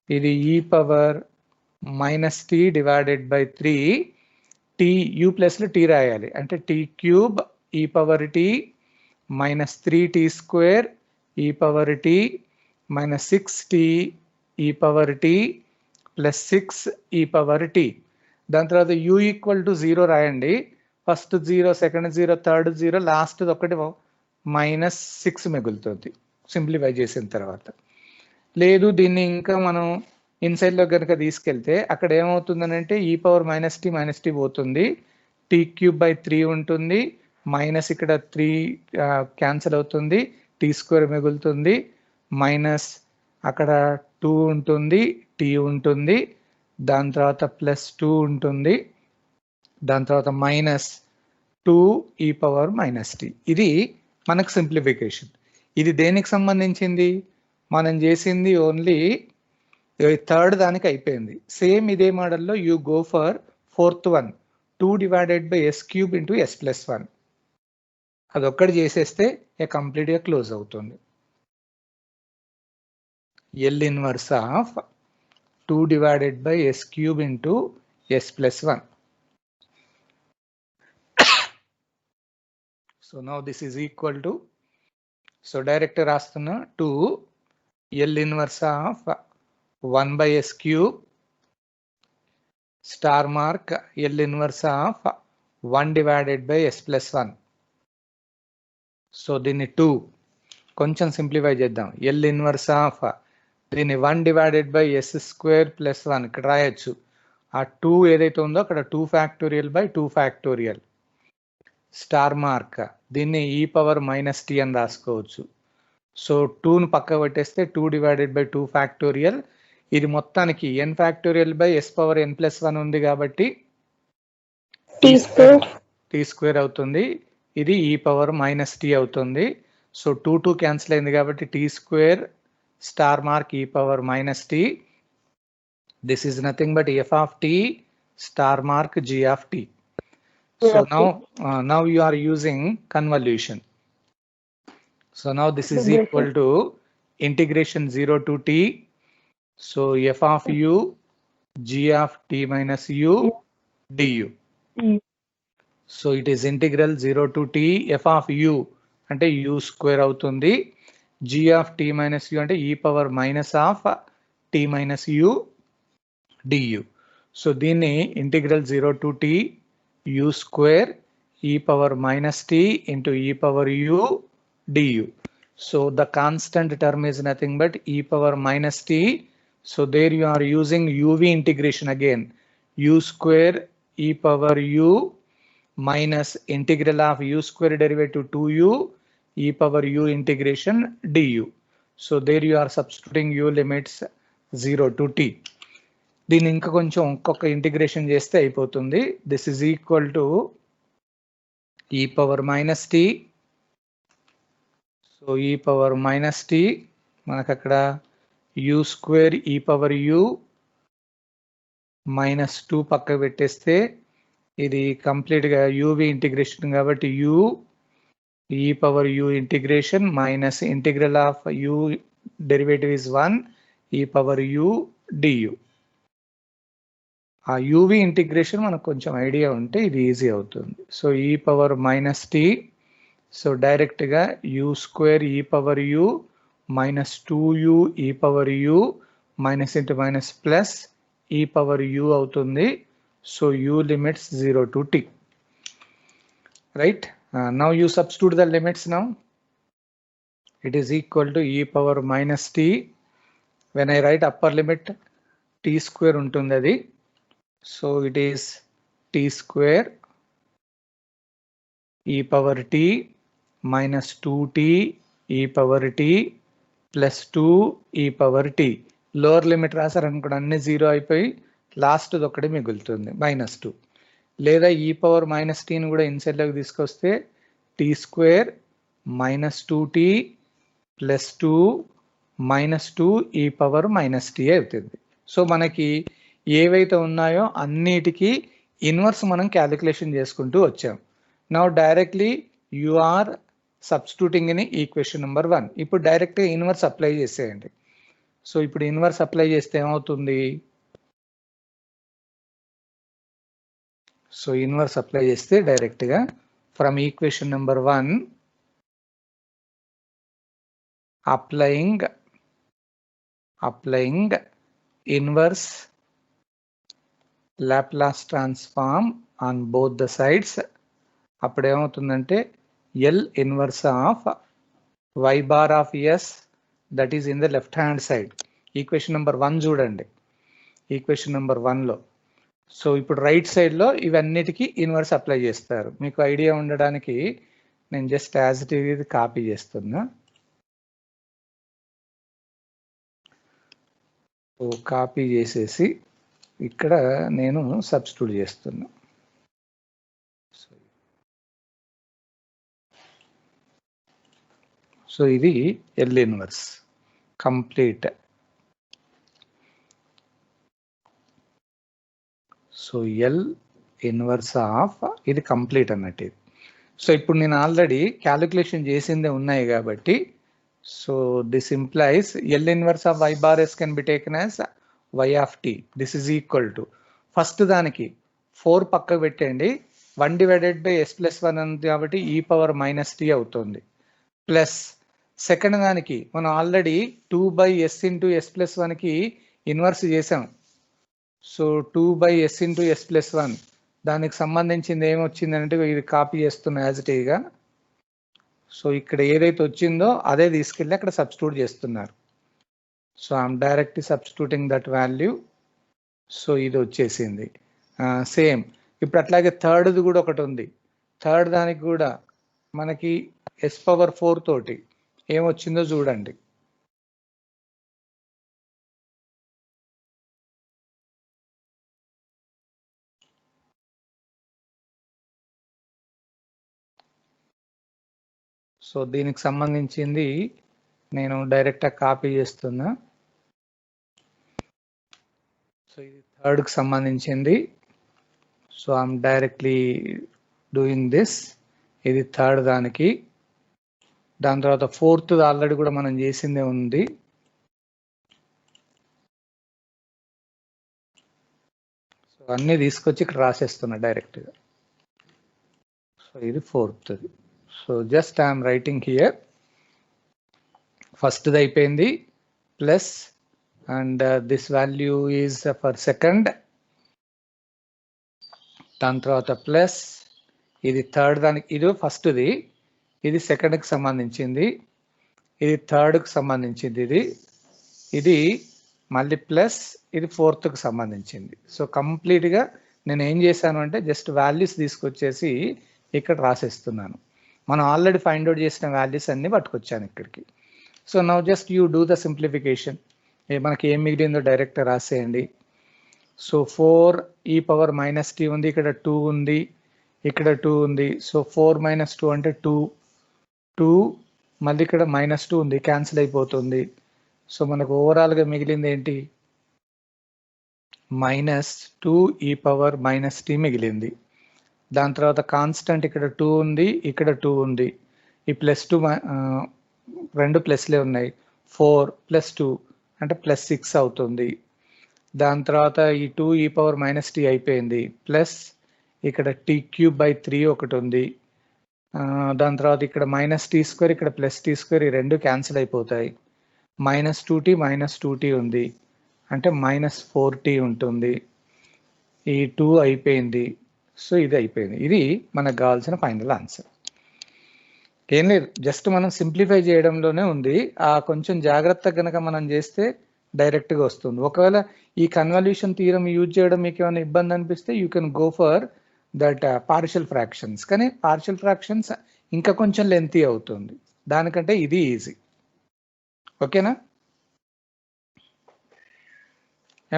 ఇది e power minus t divided by 3, t u ప్లస్లో t రాయాలి అంటే t cube e power t minus 3t square e power t minus 6t e power t plus 6 e power t. దాని తర్వాత u equal to 0 రాయండి. First 0, second 0, third 0, last ఒకటి minus 6 మిగులుతుంది simplify చేసిన తర్వాత. లేదు దీన్ని ఇంకా మనం ఇన్సైడ్లో కనుక తీసుకెళ్తే అక్కడ ఏమవుతుందనంటే e పవర్ మైనస్ t పోతుంది, t క్యూబ్ బై 3 ఉంటుంది, మైనస్ ఇక్కడ 3 క్యాన్సిల్ అవుతుంది, t స్క్వేర్ మిగులుతుంది, మైనస్ అక్కడ 2 ఉంటుంది, t ఉంటుంది, దాని తర్వాత ప్లస్ 2 ఉంటుంది, దాని తర్వాత minus 2e power minus tea. ఇది మనకు సింప్లిఫికేషన్. ఇది దేనికి సంబంధించింది? మనం చేసింది ఓన్లీ థర్డ్ దానికి అయిపోయింది. సేమ్ ఇదే మోడల్లో you go for fourth one, 2 divided by s cube into s+1. అదొక్కటి చేసేస్తే కంప్లీట్గా క్లోజ్ అవుతుంది. L inverse of 2 divided by s cube into s+1. So now this is equal to, so direct rastuna 2 L inverse of 1 by s cube star mark L inverse of 1 divided by s+1. So దీన్ని 2 కొంచెం simplify చేద్దాం. L inverse of దీన్ని 1 divided by s square plus 1 ఇక్కడ రాయొచ్చు. ఆ 2 ఏదైతే ఉందో అక్కడ 2 factorial by 2 factorial star mark దీన్ని e పవర్ మైనస్ టీ అని రాసుకోవచ్చు. సో 2ను పక్క పెట్టేస్తే 2 డివైడెడ్ బై 2 ఫ్యాక్టోరియల్. ఇది మొత్తానికి n factorial by s power n+1 ఉంది కాబట్టి టీ స్క్వేర్ అవుతుంది. ఇది e పవర్ మైనస్ టీ అవుతుంది. సో 2 క్యాన్సిల్ అయింది కాబట్టి t square star mark e power minus t. This is nothing but f of t star mark g of t. So now you are using convolution. So now this is equal to integration 0 to t. So f of u g of t minus u du. So it is integral 0 to t f of u అంటే u square అవుతుంది. g of t minus u అంటే e power minus of t minus u du. So దీన్ని integral 0 to t u square e power minus t into e power u du. So the constant term is nothing but e power minus t. So there you are using uv integration again. U square e power u minus integral of u square derivative 2u e power u integration du. So there you are substituting u limits 0 to t. దీన్ని ఇంకా కొంచెం ఇంకొక integration చేస్తే అయిపోతుంది. This is equal to e power minus t. So e power minus t మనకు అక్కడ u square e power u minus 2 పక్క పెట్టేస్తే ఇది కంప్లీట్గా uv ఇంటిగ్రేషన్ కాబట్టి u e power u integration minus integral of u derivative is 1 e power u du. ఆ uv integration మనకు కొంచెం ఐడియా ఉంటే ఇది ఈజీ అవుతుంది. So e power minus t. So డైరెక్ట్గా u square e power u minus 2u e power u minus into minus plus e power u అవుతుంది. So u limits 0 to t. Right? Now you substitute the limits now. It is equal to e power minus t. When I write upper limit, t square ఉంటుంది అది. So it is t square e power t minus 2t e power t plus 2 e power t. Lower limit రాసారు అనుకోండి, అన్ని 0 అయిపోయి last ఒకటి మిగులుతుంది -2. లేదా e power minus టీని కూడా ఇన్సైడ్లోకి తీసుకొస్తే t square minus 2t plus 2 minus 2 e power minus t అవుతుంది. సో మనకి ఏవైతే ఉన్నాయో అన్నిటికీ ఇన్వర్స్ మనం క్యాలిక్యులేషన్ చేసుకుంటూ వచ్చాం. Now directly you are substituting in equation number 1. ఇప్పుడు డైరెక్ట్గా ఇన్వర్స్ అప్లై చేసేయండి. సో ఇప్పుడు ఇన్వర్స్ అప్లై చేస్తే ఏమవుతుంది? సో ఇన్వర్స్ అప్లై చేస్తే డైరెక్ట్గా from equation number 1 applying inverse Laplace transform on both the sides. అప్పుడు ఏమవుతుందంటే L inverse of y bar of s that is in the left hand side. Equation number 1 చూడండి, equation number 1లో. So ఇప్పుడు right సైడ్లో ఇవన్నిటికీ inverse apply చేస్తారు. మీకు idea ఉండడానికి నేను just as it is copy చేస్తున్నా. సో కాపీ చేసేసి ఇక్కడ నేను సబ్స్టిట్యూట్ చేస్తున్నా. సో ఇది L inverse complete. So L inverse of ఇది కంప్లీట్ అన్నట్టు ఇది. సో ఇప్పుడు నేను ఆల్రెడీ క్యాలిక్యులేషన్ చేసిందే ఉన్నాయి కాబట్టి so this implies L inverse of y bar s can be taken as y of t. This is equal to first దానికి 4 పక్కకు పెట్టండి, 1 డివైడెడ్ బై s ప్లస్ 1 ఉంది కాబట్టి e పవర్ మైనస్ t అవుతుంది. Plus second దానికి మనం already 2 by s into s plus 1కి inverse చేసాం. So 2 by s into s plus 1 దానికి సంబంధించింది ఏమొచ్చిందంటే ఇది కాపీ చేస్తున్న యాజ్ ఇట్ ఈగా. సో ఇక్కడ ఏదైతే వచ్చిందో అదే తీసుకెళ్ళి అక్కడ సబ్స్టిట్యూట్ చేస్తున్నారు. So I'm directly substituting that value. So ఇది వచ్చేసింది సేమ్. ఇప్పుడు అట్లాగే థర్డ్ది కూడా ఒకటి ఉంది. థర్డ్ దానికి కూడా మనకి s పవర్ 4 తోటి ఏమొచ్చిందో చూడండి. సో దీనికి సంబంధించింది నేను డైరెక్ట్గా కాపీ చేస్తున్నా. సో ఇది థర్డ్కి సంబంధించింది. So I'm directly doing this. ఇది థర్డ్ దానికి. దాని తర్వాత ఫోర్త్ ఆల్రెడీ కూడా మనం చేసిందే ఉంది. సో అన్నీ తీసుకొచ్చి ఇక్కడ రాసేస్తున్నా డైరెక్ట్గా. సో ఇది fourth. So just I'm writing here. ఫస్ట్ది అయిపోయింది plus and this value is for second. దాని తర్వాత ప్లస్ ఇది థర్డ్ దానికి, ఇది ఫస్ట్ది, ఇది సెకండ్కి సంబంధించింది, ఇది థర్డ్కి సంబంధించింది, ఇది మళ్ళీ ప్లస్ ఇది ఫోర్త్కి సంబంధించింది. సో కంప్లీట్గా నేను ఏం చేశాను అంటే జస్ట్ వాల్యూస్ తీసుకొచ్చేసి ఇక్కడ రాసేస్తున్నాను. మనం ఆల్రెడీ ఫైండ్ అవుట్ చేసిన వాల్యూస్ అన్ని పట్టుకొచ్చాను ఇక్కడికి. So now just you do the simplification. మనకి ఏం మిగిలిందో డైరెక్ట్ రాసేయండి. So 4 e power minus t ఉంది, ఇక్కడ 2 ఉంది, ఇక్కడ 2 ఉంది. సో 4 మైనస్ 2 అంటే 2 మళ్ళీ ఇక్కడ మైనస్ 2 ఉంది, క్యాన్సిల్ అయిపోతుంది. సో మనకు ఓవరాల్గా మిగిలింది ఏంటి, minus 2 e power minus t మిగిలింది. దాని తర్వాత కాన్స్టెంట్ ఇక్కడ 2 ఉంది, ఇక్కడ 2 ఉంది. ఈ ప్లస్ 2 రెండు ప్లస్లే ఉన్నాయి. 4 ప్లస్ 2 అంటే ప్లస్ 6 అవుతుంది. దాని తర్వాత ఈ 2 e పవర్ మైనస్ t అయిపోయింది. ప్లస్ ఇక్కడ t క్యూబ్ బై 3 ఒకటి ఉంది. దాని తర్వాత ఇక్కడ మైనస్ t స్క్వేర్, ఇక్కడ ప్లస్ t స్క్వేర్, ఈ రెండు క్యాన్సిల్ అయిపోతాయి. మైనస్ 2t ఉంది అంటే మైనస్ 4t ఉంటుంది. ఈ 2 అయిపోయింది. సో ఇది అయిపోయింది. ఇది మనకు కావాల్సిన ఫైనల్ ఆన్సర్. ఏం లేదు, జస్ట్ మనం సింప్లిఫై చేయడంలోనే ఉంది. కొంచెం జాగ్రత్తగా కనుక మనం చేస్తే డైరెక్ట్గా వస్తుంది. ఒకవేళ ఈ కన్వల్యూషన్ థియరం యూజ్ చేయడం మీకు ఏమైనా ఇబ్బంది అనిపిస్తే you can go for that partial fractions. కానీ పార్షియల్ ఫ్రాక్షన్స్ ఇంకా కొంచెం లెంతీ అవుతుంది, దానికంటే ఇది ఈజీ. ఓకేనా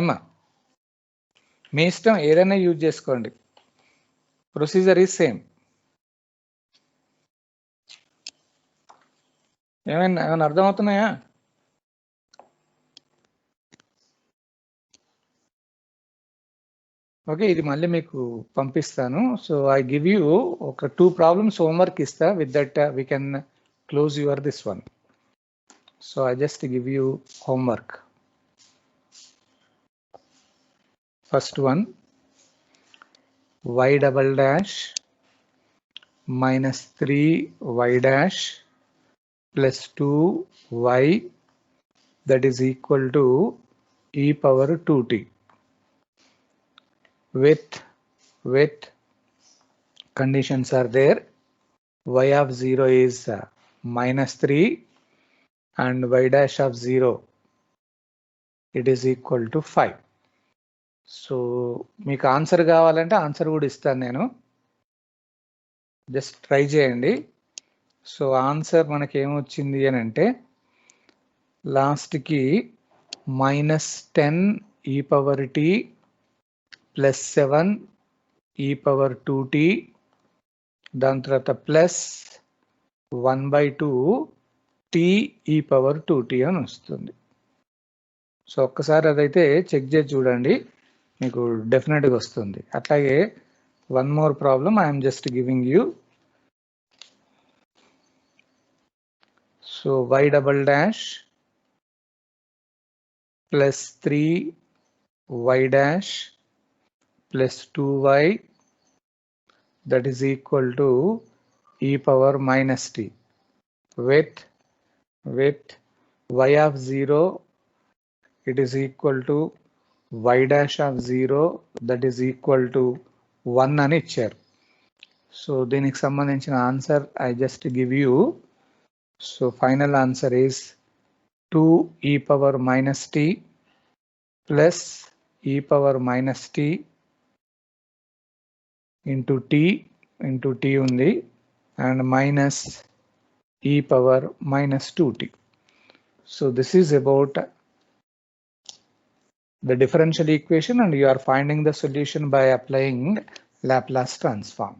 ఏమ్మా? మీ ఇష్టం, ఏదైనా యూజ్ చేసుకోండి. Procedure is same. ఏమైనా అర్థమవుతున్నాయా? ఓకే, ఇది మళ్ళీ మీకు పంపిస్తాను. సో ఐ గివ్ యూ ఒక 2 ప్రాబ్లమ్స్ హోంవర్క్ ఇస్తా. With that we can close your this one. So I just give you homework. First one, y double dash minus 3y dash plus 2y that is equal to e power 2t with conditions are there. Y of 0 is minus 3 and y dash of 0 it is equal to 5. So మీకు answer కావాలంటే answer కూడా ఇస్తాను నేను, just try చేయండి. So answer మనకి ఏమొచ్చింది అని అంటే లాస్ట్కి minus 10 e power t plus 7 e power 2t, దాని తర్వాత plus 1/2 t e power 2t అని వస్తుంది. సో ఒక్కసారి అదైతే చెక్ చేసి చూడండి, మీకు డెఫినెట్గా వస్తుంది. అట్లాగే one more problem I'm just giving you. So y double dash plus 3y dash plus 2y that is equal to e power minus t with y of 0 it is equal to y dash of 0 that is equal to 1 అని ఇచ్చారు. So దీనికి సంబంధించిన answer I just give you. So final answer is 2e power minus t plus e power minus t into t ఉంది and minus e power minus 2t. So this is about the differential equation, and you are finding the solution by applying Laplace transform.